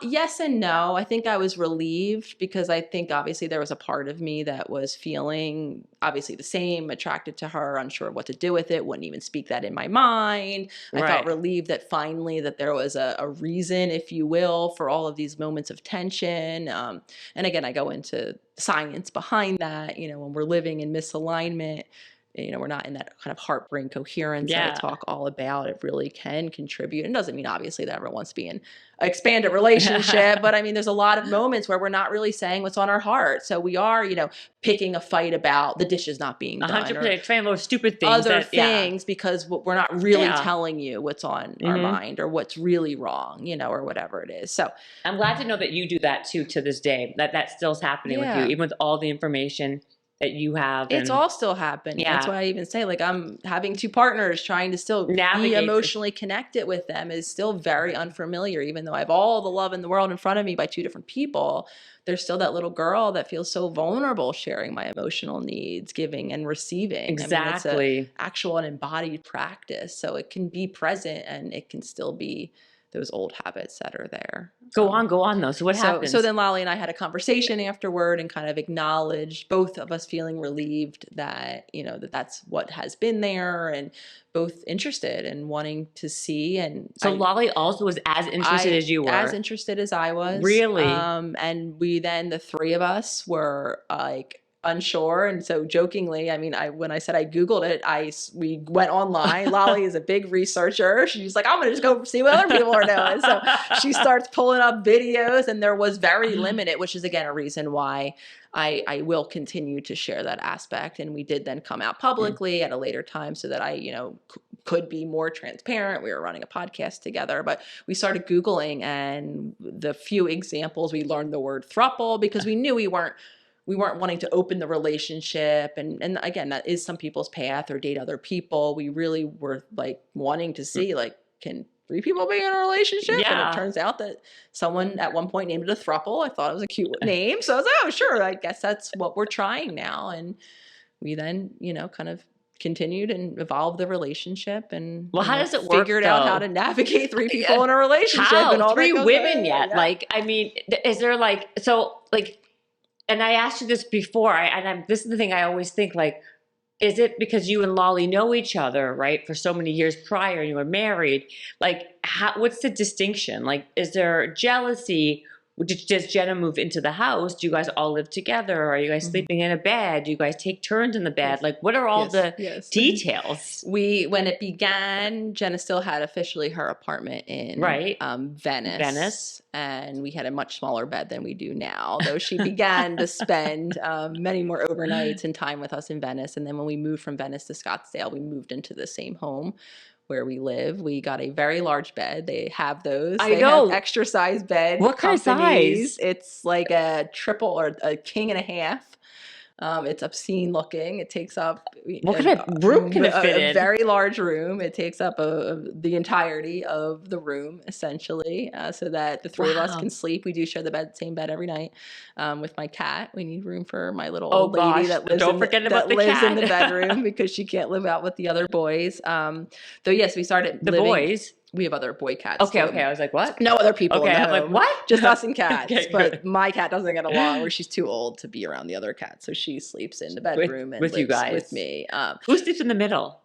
Yes and no. I think I was relieved because I think obviously there was a part of me that was feeling obviously the same, attracted to her, unsure of what to do with it, wouldn't even speak that in my mind. I felt relieved that finally that there was a reason, if you will, for all of these moments of tension. And again, I go into science behind that, when we're living in misalignment, we're not in that kind of heart-brain coherence that I talk all about. It really can contribute. It doesn't mean obviously that everyone wants to be in an expanded relationship, but I mean, there's a lot of moments where we're not really saying what's on our heart. So we are, picking a fight about the dishes not being done. 100% trying those stupid things. Other things because we're not really telling you what's on our mind or what's really wrong, or whatever it is. So I'm glad to know that you do that too to this day, that still's happening with you, even with all the information that you have. It's all still happening. Yeah. That's why I even say, like, I'm having two partners trying to still be emotionally connected with them is still very unfamiliar. Even though I have all the love in the world in front of me by two different people, there's still that little girl that feels so vulnerable sharing my emotional needs, giving and receiving. Exactly. I mean, it's an actual and embodied practice. So it can be present and it can still be those old habits that are there. Go on though. So what happens? So then Lolly and I had a conversation afterward and kind of acknowledged, both of us feeling relieved that, that's what has been there, and both interested and wanting to see. And so Lolly also was as interested as you were. As interested as I was. Really? And we then, the three of us were like, unsure. And so jokingly, I mean, when I said I Googled it, we went online. Lolly is a big researcher. She's like, I'm going to just go see what other people are doing. So she starts pulling up videos, and there was very limited, which is again a reason why I will continue to share that aspect. And we did then come out publicly at a later time so that I, could be more transparent. We were running a podcast together, but we started Googling, and the few examples we learned the word throuple, because we knew we weren't wanting to open the relationship. And again, that is some people's path, or date other people. We really were like wanting to see, like, can 3 people be in a relationship? Yeah. And it turns out that someone at one point named it a throuple. I thought it was a cute name. So I was like, oh, sure. I guess that's what we're trying now. And we then, kind of continued and evolved the relationship, and how does it work? Figured out how to navigate 3 people in a relationship. How? And all 3 women yet? Yeah. Like, I mean, is there and I asked you this before, this is the thing I always think, like, is it because you and Lolly know each other, right, for so many years prior, you were married? Like, what's the distinction? Like, is there jealousy? Does Jenna move into the house? Do you guys all live together? Are you guys sleeping in a bed? Do you guys take turns in the bed? Like, what are all the details? When it began, Jenna still had officially her apartment in Venice. And we had a much smaller bed than we do now, though she began to spend many more overnights and time with us in Venice. And then when we moved from Venice to Scottsdale, we moved into the same home where we live. We got a very large bed. They have those. They have extra size bed. What kind of size? It's like a triple or a king and a half. It's obscene looking. It takes up what kind of room can it fit in? A very large room. It takes up the entirety of the room, essentially, so that the 3 of us can sleep. We do share the same bed every night. With my cat, we need room for my little old lady that lives in the bedroom because she can't live out with the other boys. Though yes, we started the living, boys. We have other boy cats. Okay. I was like, what? No other people. Okay, I'm like, what? Just us and cats. Okay, but good. my cat doesn't get along, where she's too old to be around the other cats, so she sleeps in the bedroom and with lives you guys. with me. Who sleeps in the middle?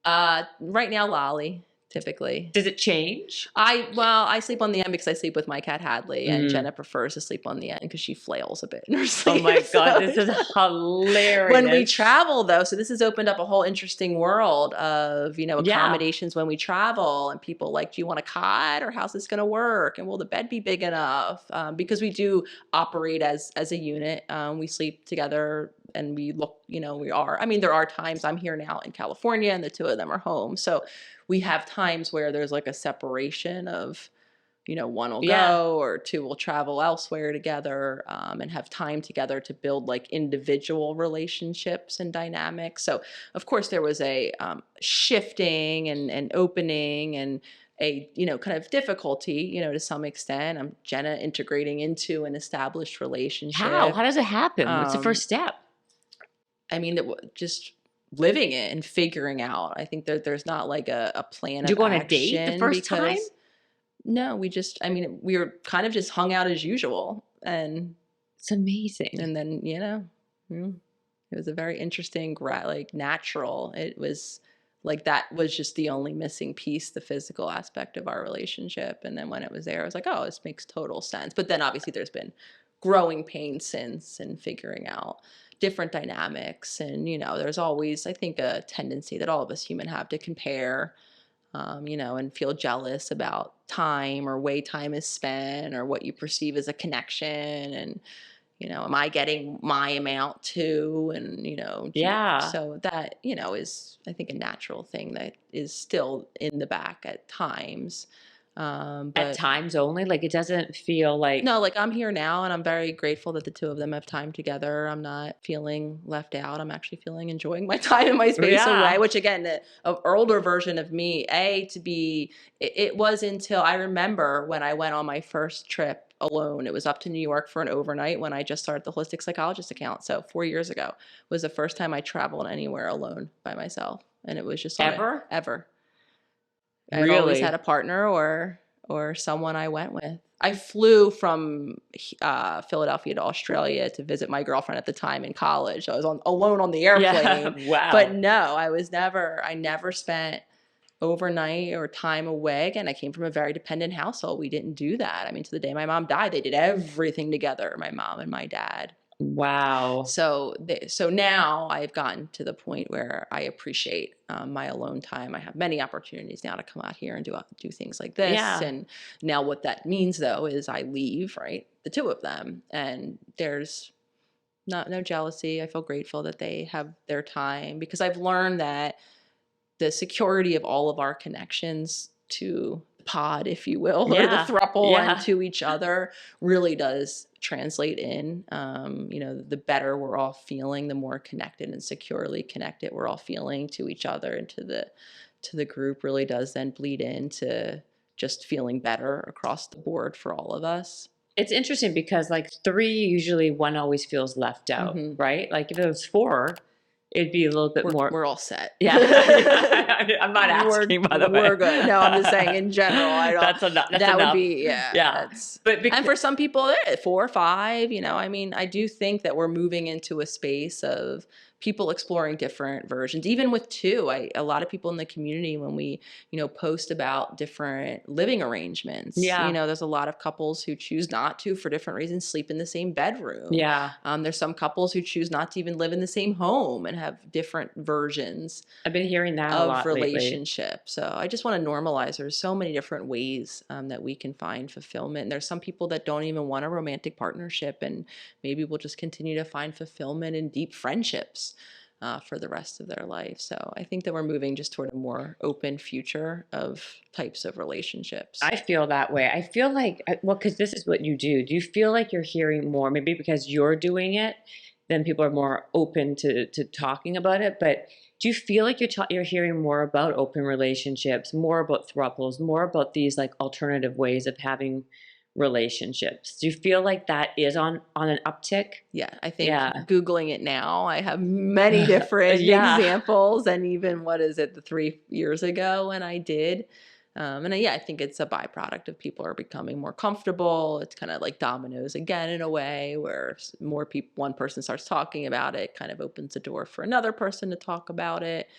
Right now, Lolly. Typically. Does it change? I sleep on the end because I sleep with my cat Hadley, and Jenna prefers to sleep on the end because she flails a bit in her sleep. Oh my God, this is hilarious. When we travel, though, so this has opened up a whole interesting world of, accommodations when we travel, and people like, do you want a cot, or how's this going to work? And will the bed be big enough? Because we do operate as a unit. We sleep together. And we look, there are times I'm here now in California and the 2 of them are home. So we have times where there's like a separation of, one will go or 2 will travel elsewhere together, and have time together to build like individual relationships and dynamics. So of course there was a shifting and opening and a, kind of difficulty, to some extent. Jenna integrating into an established relationship. How does it happen? What's the first step? I mean, just living it and figuring out. I think that there's not like a plan. Did you go on a date the first time? No, we were kind of just hung out as usual, and it's amazing. And then it was a very interesting, natural. It was like that was just the only missing piece, the physical aspect of our relationship. And then when it was there, I was like, oh, this makes total sense. But then obviously there's been growing pains since, and figuring out different dynamics. And, there's always, I think, a tendency that all of us human have to compare, and feel jealous about time or way time is spent or what you perceive as a connection. And, am I getting my amount too? And, so that, is, I think, a natural thing that is still in the back at times. But at times only, like, it doesn't feel like. No, like, I'm here now, and I'm very grateful that the 2 of them have time together. I'm not feeling left out. I'm actually enjoying my time and my space away, which again, an older version of me, it was until I remember when I went on my first trip alone. It was up to New York for an overnight when I just started the Holistic Psychologist account. So 4 years ago was the first time I traveled anywhere alone by myself. And it was just ever. I always had a partner or someone I went with. I flew from Philadelphia to Australia to visit my girlfriend at the time in college. I was alone on the airplane. Yeah. Wow. But no, I never spent overnight or time away. Again, I came from a very dependent household. We didn't do that. I mean, to the day my mom died, they did everything together, my mom and my dad. Wow. So now I've gotten to the point where I appreciate my alone time. I have many opportunities now to come out here and do things like this. Yeah. And now what that means though is I leave, right, the two of them, and there's no jealousy. I feel grateful that they have their time, because I've learned that the security of all of our connections to the pod, if you will, or the throuple and to each other really does translate in. The better we're all feeling, the more connected and securely connected we're all feeling to each other and to the group, really does then bleed into just feeling better across the board for all of us. It's interesting because like 3, usually one always feels left out, right? Like if it was 4, it'd be a little bit more. We're all set. Yeah. I'm not asking, by the way. We're good. No, I'm just saying in general. I don't. That's enough. That would be, yeah. And for some people, 4 or 5, I mean, I do think that we're moving into a space of people exploring different versions. Even with 2, a lot of people in the community, when we, post about different living arrangements, there's a lot of couples who choose not to, for different reasons, sleep in the same bedroom. Yeah. There's some couples who choose not to even live in the same home and have different versions. I've been hearing that of a lot relationship lately. So I just want to normalize. There's so many different ways that we can find fulfillment. And there's some people that don't even want a romantic partnership, and maybe we'll just continue to find fulfillment in deep friendships for the rest of their life. So I think that we're moving just toward a more open future of types of relationships. I feel that way. I feel like, because this is what you do. Do you feel like you're hearing more, maybe because you're doing it, then people are more open to talking about it? But do you feel like you're hearing more about open relationships, more about thruples, more about these like alternative ways of having relationships? Do you feel like that is on an uptick? Yeah, I think Googling it now, I have many different examples, and even, 3 years ago when I did. I think it's a byproduct of people are becoming more comfortable. It's kind of like dominoes again, in a way, where more people, one person starts talking about it, kind of opens the door for another person to talk about it.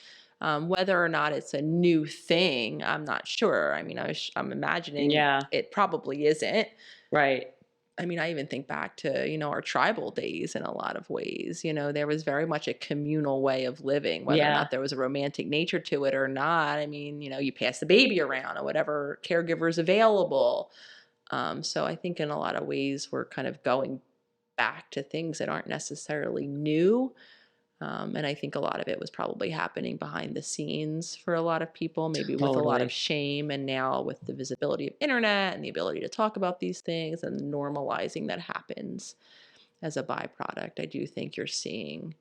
Whether or not it's a new thing, I'm not sure. I mean, I'm imagining it probably isn't. Right. I mean, I even think back to, our tribal days in a lot of ways. There was very much a communal way of living, whether or not there was a romantic nature to it or not. I mean, you pass the baby around or whatever caregiver is available. So I think in a lot of ways we're kind of going back to things that aren't necessarily new. And I think a lot of it was probably happening behind the scenes for a lot of people, maybe with a lot of shame. And now with the visibility of internet and the ability to talk about these things and normalizing that happens as a byproduct, I do think you're seeing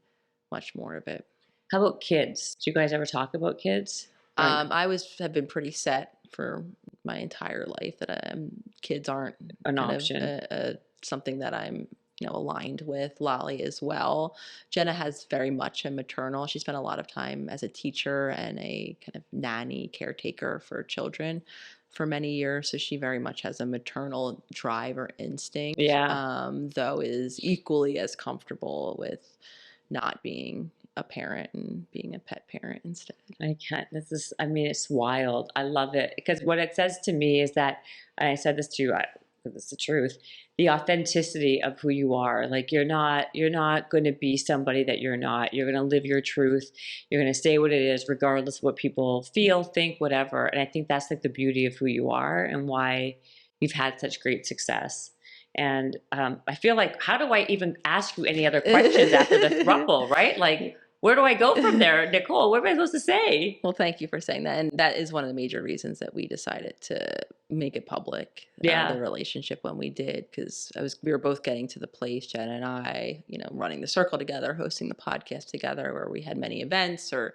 much more of it. How about kids? Do you guys ever talk about kids? I have been pretty set for my entire life that kids aren't an option. Something that I'm aligned with. Lolly as well. Jenna has very much a maternal. She spent a lot of time as a teacher and a kind of nanny caretaker for children for many years. So she very much has a maternal drive or instinct. Though is equally as comfortable with not being a parent and being a pet parent instead. I can't. It's wild. I love it, because what it says to me is that, and I said this to you, because it's the truth, the authenticity of who you are. Like you're not going to be somebody that you're not. You're going to live your truth. You're going to say what it is, regardless of what people feel, think, whatever. And I think that's like the beauty of who you are and why you've had such great success. And I feel like, how do I even ask you any other questions after the throuple, right? Like, where do I go from there? Nicole, what am I supposed to say? Well, thank you for saying that. And that is one of the major reasons that we decided to make it public, the relationship, when we did, because we were both getting to the place, Jen and I, running the circle together, hosting the podcast together, where we had many events or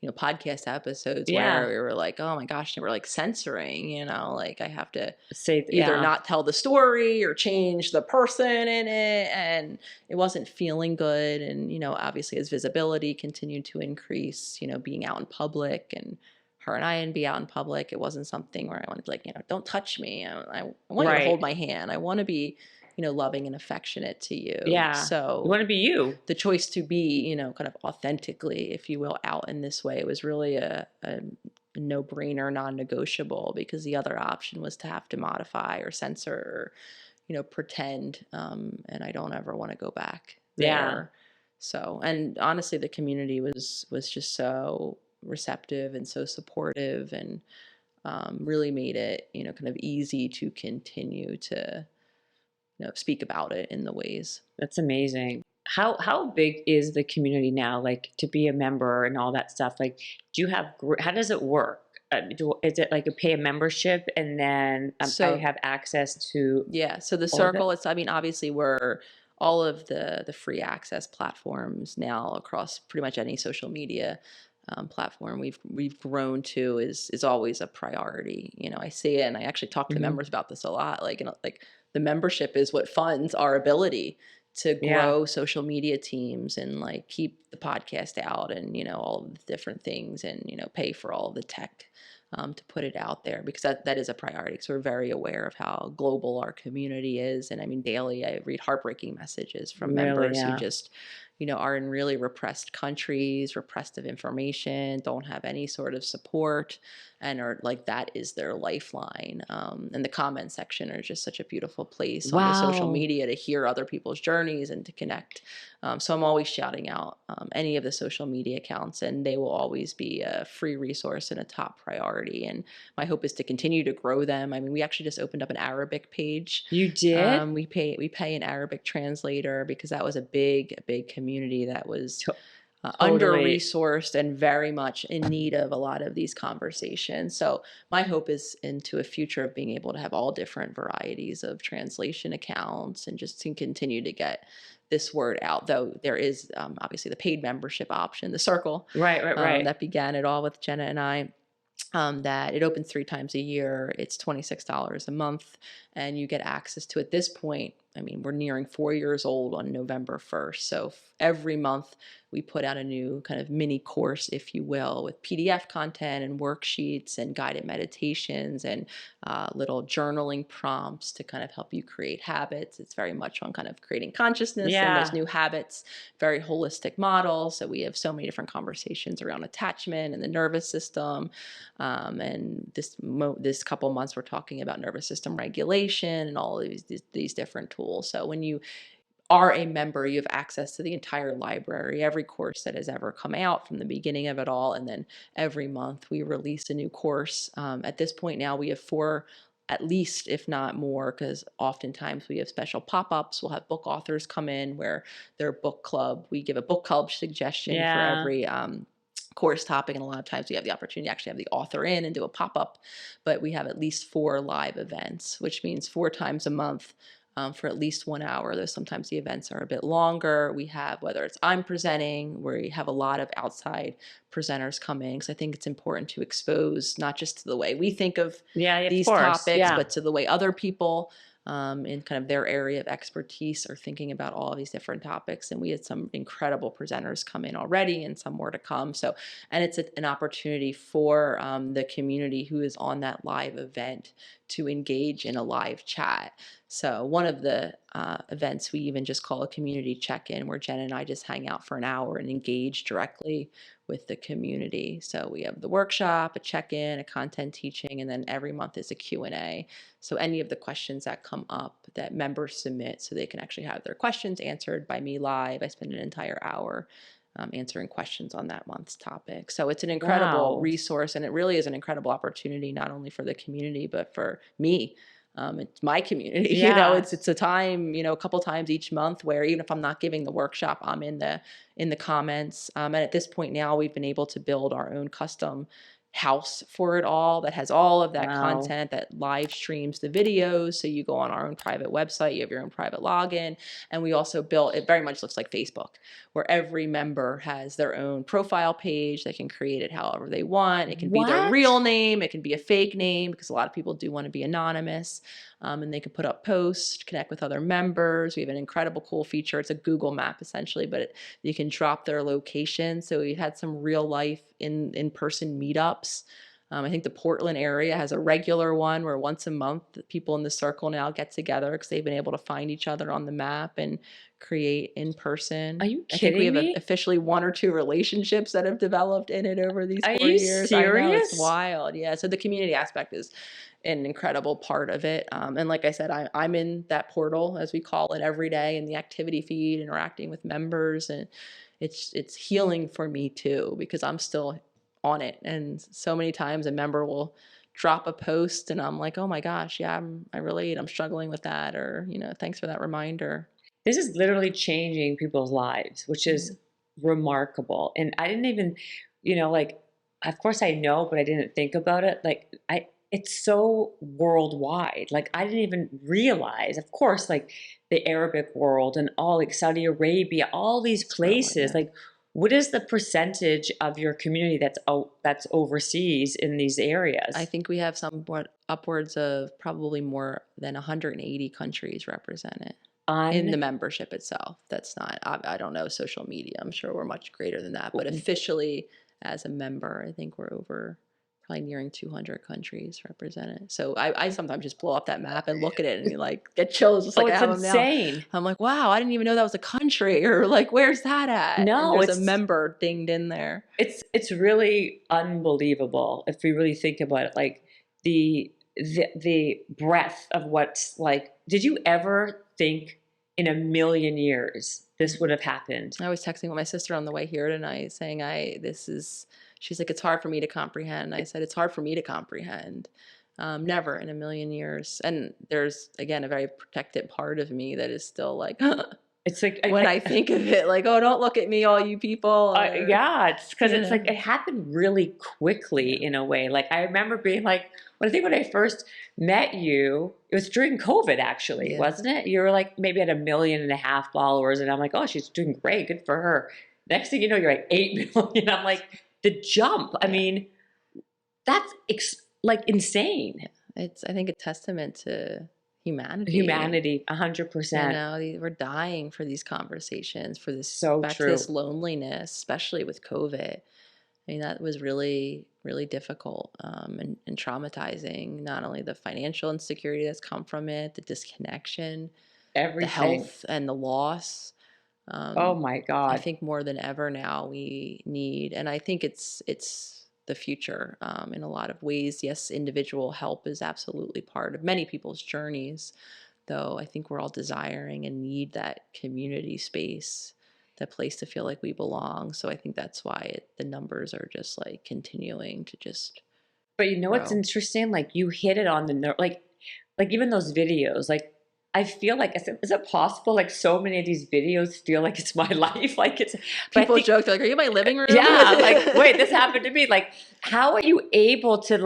podcast episodes where we were like, oh my gosh, we're like censoring, like I have to say either not tell the story or change the person in it. And it wasn't feeling good. And, obviously as visibility continued to increase, being out in public, and her and I be out in public, it wasn't something where I wanted to, like, don't touch me. I want you to hold my hand. I want to be loving and affectionate to you. Yeah. So you want to be you. The choice to be, kind of authentically, if you will, out in this way was really a no-brainer, non-negotiable, because the other option was to have to modify or censor or, pretend. And I don't ever want to go back there. So, and honestly, the community was just so receptive and so supportive, and really made it, kind of easy to continue to, speak about it in the ways. That's amazing. How big is the community now? Like, to be a member and all that stuff. Like, do you have? How does it work? Is it like a pay a membership and then I So have access to yeah, so the all of it? circle, I mean, obviously we're all of the free access platforms now across pretty much any social media platform we've grown to is always a priority. I see it, and I actually talk to the Mhm. members about this a lot. Like, like the membership is what funds our ability to Yeah. grow social media teams and like keep the podcast out, and all of the different things, and pay for all of the tech to put it out there, because that is a priority, because we're very aware of how global our community is. And I mean, daily I read heartbreaking messages from Really, members who yeah. just are in really repressed countries, repressed of information, don't have any sort of support, and are like, that is their lifeline. And the comment section are just such a beautiful place on the social Wow. media to hear other people's journeys and to connect. So I'm always shouting out any of the social media accounts, and they will always be a free resource and a top priority. And my hope is to continue to grow them. I mean, we actually just opened up an Arabic page. You did? We pay an Arabic translator, because that was a big community that was Totally. under-resourced and very much in need of a lot of these conversations. So my hope is into a future of being able to have all different varieties of translation accounts, and just to continue to get this word out. Though there is obviously the paid membership option, the Circle, Right. that began it all with Jenna and I. That it opens 3 times a year. It's $26 a month, and you get access to, at this point, I mean, we're nearing 4 years old on November 1st. So every month we put out a new kind of mini course, if you will, with PDF content and worksheets and guided meditations and little journaling prompts to kind of help you create habits. It's very much on kind of creating consciousness and those Yeah. new habits, very holistic model. So we have so many different conversations around attachment and the nervous system. And this couple months, we're talking about nervous system regulation and all of these different tools. So when you are a member, you have access to the entire library, every course that has ever come out from the beginning of it all. And then every month we release a new course. At this point now, we have 4 at least, if not more, because oftentimes we have special pop-ups. We'll have book authors come in where their book club, we give a book club suggestion for Yeah. every course topic, and a lot of times we have the opportunity to actually have the author in and do a pop-up. But we have at least 4 live events, which means 4 times a month, for at least 1 hour. Though sometimes the events are a bit longer. We have, whether it's I'm presenting, where we have a lot of outside presenters coming, because I think it's important to expose not just to the way we think of Yeah, of these course. topics, Yeah. but to the way other people in kind of their area of expertise are thinking about all of these different topics. And we had some incredible presenters come in already, and some more to come. So, and it's an opportunity for the community who is on that live event to engage in a live chat. So one of the events we even just call a community check-in, where Jen and I just hang out for an hour and engage directly with the community. So we have the workshop, a check-in, a content teaching, and then every month is a Q&A. So any of the questions that come up that members submit, so they can actually have their questions answered by me live. I spend an entire hour answering questions on that month's topic. So it's an incredible Wow. resource, and it really is an incredible opportunity, not only for the community, but for me. It's my community. Yeah. It's a time, a couple times each month where, even if I'm not giving the workshop, I'm in the comments. And at this point now, we've been able to build our own custom house for it all, that has all of that Wow. content, that live streams the videos. So you go on our own private website, you have your own private login. And we also built, it very much looks like Facebook, where every member has their own profile page. They can create it however they want. It can be their What? real name, it can be a fake name, because a lot of people do want to be anonymous. And they can put up posts, connect with other members. We have an incredible cool feature. It's a Google map essentially, but you can drop their location. So we've had some real life in-person meetups. I think the Portland area has a regular one where once a month the people in the circle now get together, because they've been able to find each other on the map and create in person. Are you I think we kidding have me? officially 1 or 2 relationships that have developed in it over these Are 4 you years. I know, it's serious? wild. Yeah. So the community aspect is an incredible part of it. And like I said, I'm in that portal, as we call it, every day in the activity feed, interacting with members, and it's healing for me too, because I'm still on it. And so many times a member will drop a post and I'm like, oh my gosh, yeah, I relate. I'm struggling with that, or thanks for that reminder. This is literally changing people's lives, which is remarkable. And I didn't even, like, of course I know, but I didn't think about it. Like, it's so worldwide. Like, I didn't even realize, of course, like the Arabic world and all, like Saudi Arabia, all these places, like, what is the percentage of your community that's overseas in these areas? I think we have somewhat upwards of probably more than 180 countries represented in the membership itself. That's not, I don't know, social media. I'm sure we're much greater than that. But officially, as a member, I think we're over probably nearing 200 countries represented. So I sometimes just blow up that map and look at it and like get chills. Just like it's I have insane. Them now. I'm like, wow, I didn't even know that was a country, or like, where's that at? No, and there's a member dinged in there. It's really unbelievable if we really think about it. Like the breadth of what's like. Did you ever think in a million years this would have happened? I was texting with my sister on the way here tonight saying she's like, it's hard for me to comprehend. I said, it's hard for me to comprehend. Never in a million years. And there's, again, a very protected part of me that is still like, it's like when I think of it, like, oh, don't look at me, all you people. Yeah, it's because it's like it happened really quickly in a way. Like I remember being like, I think when I first met you, it was during COVID actually, wasn't it? You were like maybe at 1.5 million followers, and I'm like, oh, she's doing great, good for her. Next thing you know, you're like 8 million. I'm like, the jump. I mean, that's like insane. It's, I think, a testament to humanity. 100%. We're dying for these conversations, for this, this loneliness, especially with COVID. I mean, that was really, really difficult and traumatizing. Not only the financial insecurity that's come from it, the disconnection, everything, the health and the loss. Oh my God. I think more than ever now we need, and I think it's the future in a lot of ways. Yes, individual help is absolutely part of many people's journeys, though I think we're all desiring and need that community space, that place to feel like we belong. So I think that's why the numbers are just like continuing to just But you know grow. What's interesting? Like you hit it on the nerve. Like even those videos, like I feel like, is it possible? Like so many of these videos feel like it's my life. Like it's people joke, they're like, "Are you in my living room?" Yeah, like wait, this happened to me. Like, how are you able to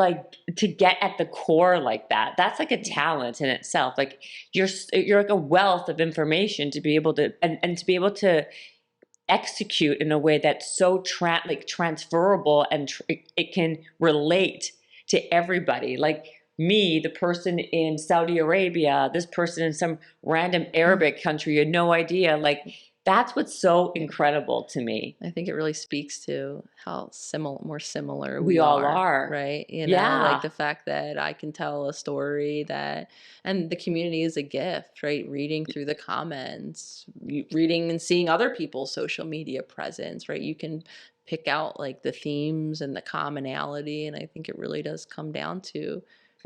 get at the core like that? That's like a talent in itself. Like you're like a wealth of information to be able to and to be able to execute in a way that's so transferable and it can relate to everybody. Like me, the person in Saudi Arabia, this person in some random Arabic country, you had no idea. Like that's what's so incredible to me. I think it really speaks to how more similar we all are, right? Like the fact that I can tell a story and the community is a gift, right? Reading through the comments, reading and seeing other people's social media presence, right? You can pick out like the themes and the commonality, and I think it really does come down to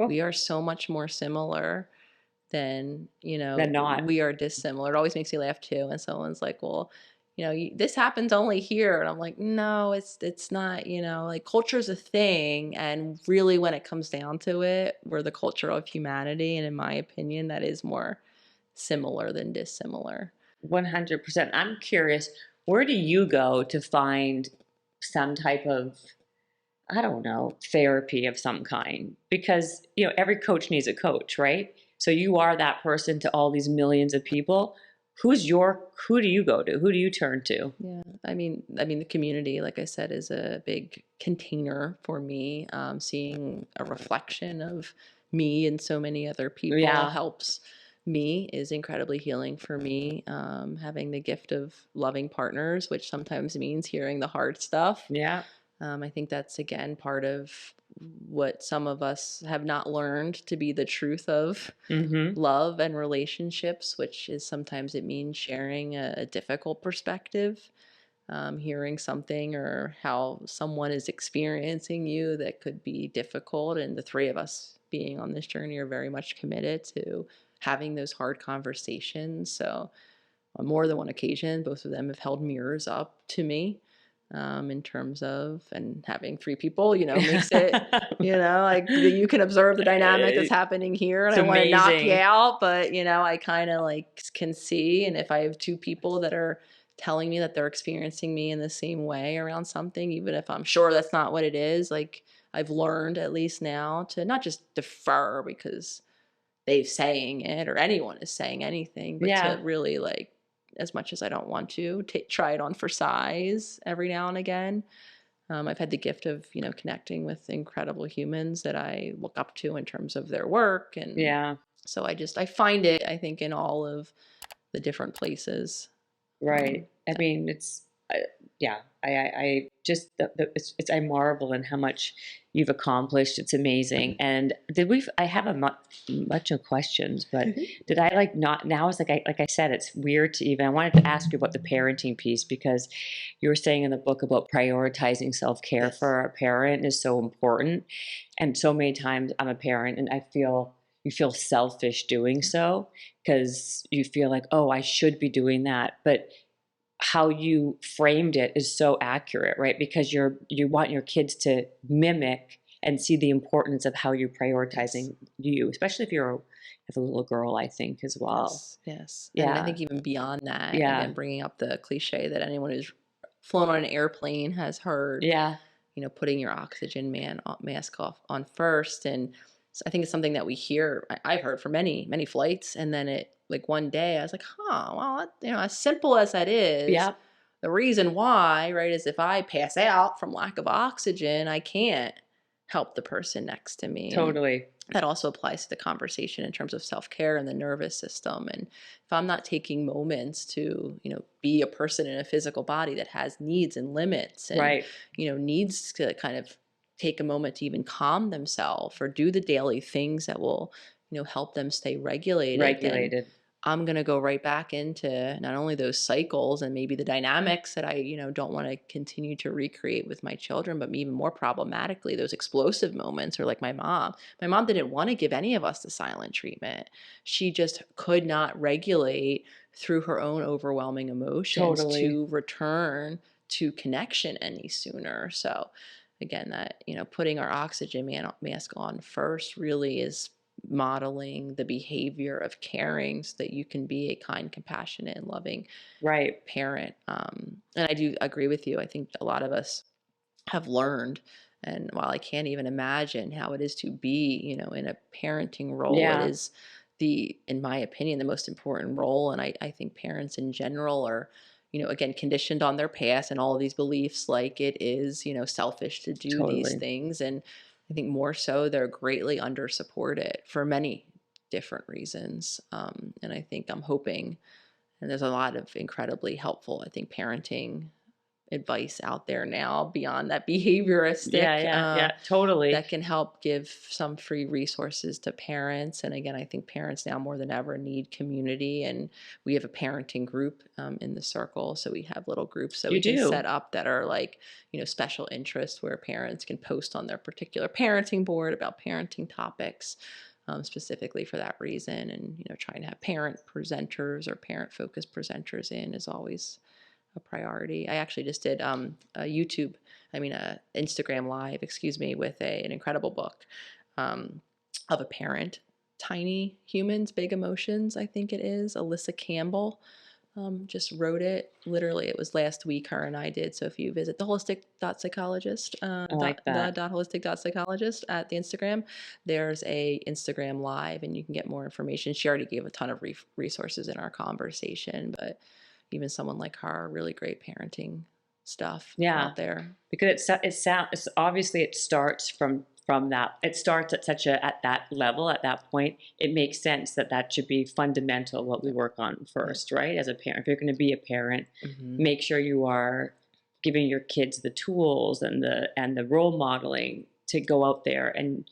we are so much more similar than not. We are dissimilar. It always makes me laugh too when someone's like, well, this happens only here, and I'm like, no, it's not. Like culture's a thing, and really when it comes down to it, we're the culture of humanity, and in my opinion that is more similar than dissimilar. 100%. I'm curious, where do you go to find some type of, I don't know, therapy of some kind? Because every coach needs a coach, right? So you are that person to all these millions of people. Who do you go to? Who do you turn to? Yeah, I mean, the community, like I said, is a big container for me. Seeing a reflection of me and so many other people helps me, is incredibly healing for me. Having the gift of loving partners, which sometimes means hearing the hard stuff. Yeah. I think that's, again, part of what some of us have not learned to be the truth of love and relationships, which is sometimes it means sharing a difficult perspective, hearing something or how someone is experiencing you that could be difficult. And the three of us being on this journey are very much committed to having those hard conversations. So on more than one occasion, both of them have held mirrors up to me, in terms of, and having three people, makes it, like you can observe the dynamic that's happening here, and I want to knock you out, but I kind of like can see. And if I have two people that are telling me that they're experiencing me in the same way around something, even if I'm sure that's not what it is, like I've learned at least now to not just defer because they're saying it or anyone is saying anything, but to really, like, as much as I don't want to, try it on for size every now and again. I've had the gift of, connecting with incredible humans that I look up to in terms of their work. And so I find it, I think, in all of the different places. Right. I mean, I just, I marvel in how much you've accomplished. It's amazing. And I have a bunch of questions, but did I now it's like I said, it's weird I wanted to ask you about the parenting piece, because you were saying in the book about prioritizing self-care for a parent is so important. And so many times I'm a parent and you feel selfish doing so, because you feel like, oh, I should be doing that. But how you framed it is so accurate, right? Because you want your kids to mimic and see the importance of how you're prioritizing you, especially if you have a little girl, I think, as well. Yes. Yeah. And I think even beyond that, again, bringing up the cliche that anyone who's flown on an airplane has heard, putting your oxygen mask on first. And I think it's something that we hear, I've heard for many, many flights. And then one day I was like, well, as simple as that is, the reason why, right, is if I pass out from lack of oxygen, I can't help the person next to me. Totally. And that also applies to the conversation in terms of self-care and the nervous system. And if I'm not taking moments to, be a person in a physical body that has needs and limits and, needs to kind of take a moment to even calm themselves or do the daily things that will, help them stay regulated. I'm going to go right back into not only those cycles and maybe the dynamics that I, don't want to continue to recreate with my children, but even more problematically, those explosive moments, or like my mom. My mom didn't want to give any of us the silent treatment. She just could not regulate through her own overwhelming emotions to return to connection any sooner. So again, that, putting our oxygen mask on first really is modeling the behavior of caring so that you can be a kind, compassionate, and loving parent. And I do agree with you. I think a lot of us have learned, and while I can't even imagine how it is to be, in a parenting role, it is in my opinion, the most important role. And I think parents in general are, again, conditioned on their past and all of these beliefs, like it is, selfish to do these things. And I think more so they're greatly under supported for many different reasons. And I think I'm hoping, and there's a lot of incredibly helpful, I think, parenting advice out there now beyond that behavioristic, totally, that can help give some free resources to parents. And again, I think parents now more than ever need community, and we have a parenting group in the circle, so we have little groups that we can set up that are like, special interests where parents can post on their particular parenting board about parenting topics, specifically for that reason. And trying to have parent presenters or parent focused presenters in is always a priority. I actually just did a Instagram live, with an incredible book of a parent, Tiny Humans, Big Emotions, I think it is. Alyssa Campbell just wrote it. Literally, it was last week her and I did. So if you visit the Holistic.Psychologist, Holistic.Psychologist at the Instagram, there's a Instagram live and you can get more information. She already gave a ton of resources in our conversation, but even someone like her, really great parenting stuff out there. Because it's obviously it starts from that. It starts at at that level, at that point. It makes sense that should be fundamental, what we work on first, right? As a parent, if you're going to be a parent, make sure you are giving your kids the tools and the role modeling to go out there and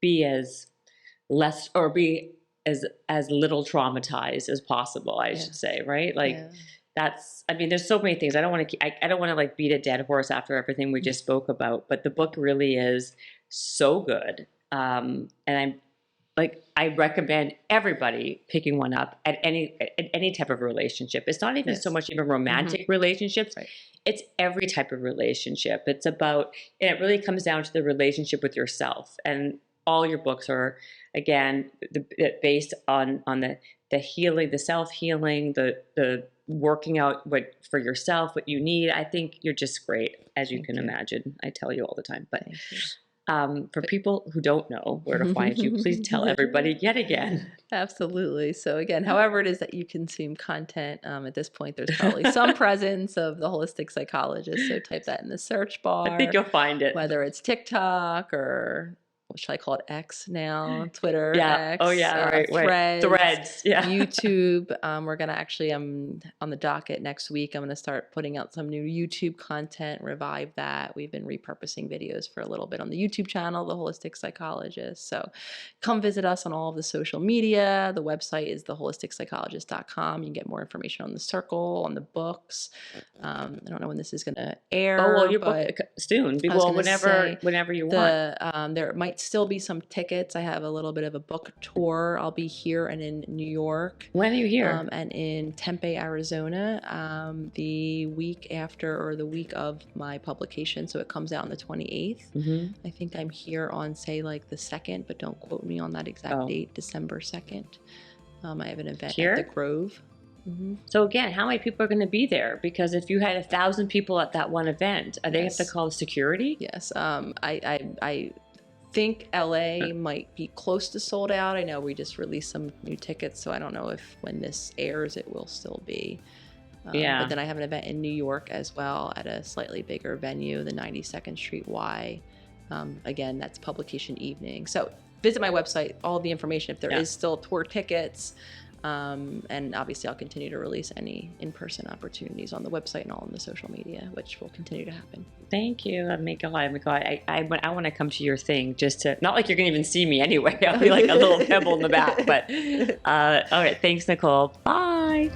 be as less or be as little traumatized as possible, I should say, right? Like that's, I mean, there's so many things. I don't want to like beat a dead horse after everything we just spoke about, but the book really is so good. And I recommend everybody picking one up at any type of relationship. It's not even so much even romantic relationships. Right. It's every type of relationship. It's about, and it really comes down to the relationship with yourself. And all your books are, again, based on the healing, the self-healing, the working out what for yourself, what you need. I think you're just great, as you can imagine. I tell you all the time. But for people who don't know where to find you, please tell everybody yet again. Absolutely. So again, however it is that you consume content, at this point, there's probably some presence of the Holistic Psychologist. So type that in the search bar. I think you'll find it. Whether it's TikTok or what should I call it? X now, Twitter, X. Oh yeah, right. Threads. Yeah. YouTube. We're gonna actually, I'm on the docket next week. I'm gonna start putting out some new YouTube content, revive that. We've been repurposing videos for a little bit on the YouTube channel, The Holistic Psychologist. So come visit us on all of the social media. The website is theholisticspsychologist.com. You can get more information on the circle, on the books. I don't know when this is gonna air. Oh well, your book soon. Well, whenever you want. There might still be some tickets. I have a little bit of a book tour. I'll be here and in New York. When are you here? And in Tempe, Arizona, the week after or the week of my publication. So it comes out on the 28th. Mm-hmm. I think I'm here on, say, like the 2nd, but don't quote me on that exact date, December 2nd. I have an event here? at the Grove. Mm-hmm. So again, how many people are going to be there? Because if you had 1,000 people at that one event, they have to call security? Yes. I think LA might be close to sold out. I know we just released some new tickets, so I don't know if when this airs it will still be. But then I have an event in New York as well at a slightly bigger venue, the 92nd Street Y. Again, that's publication evening. So visit my website, all the information if there is still tour tickets. And obviously I'll continue to release any in-person opportunities on the website and all on the social media, which will continue to happen. Thank you. I want to come to your thing just to, not like you're going to even see me anyway. I'll be like a little pebble in the back, but all right. Thanks, Nicole. Bye.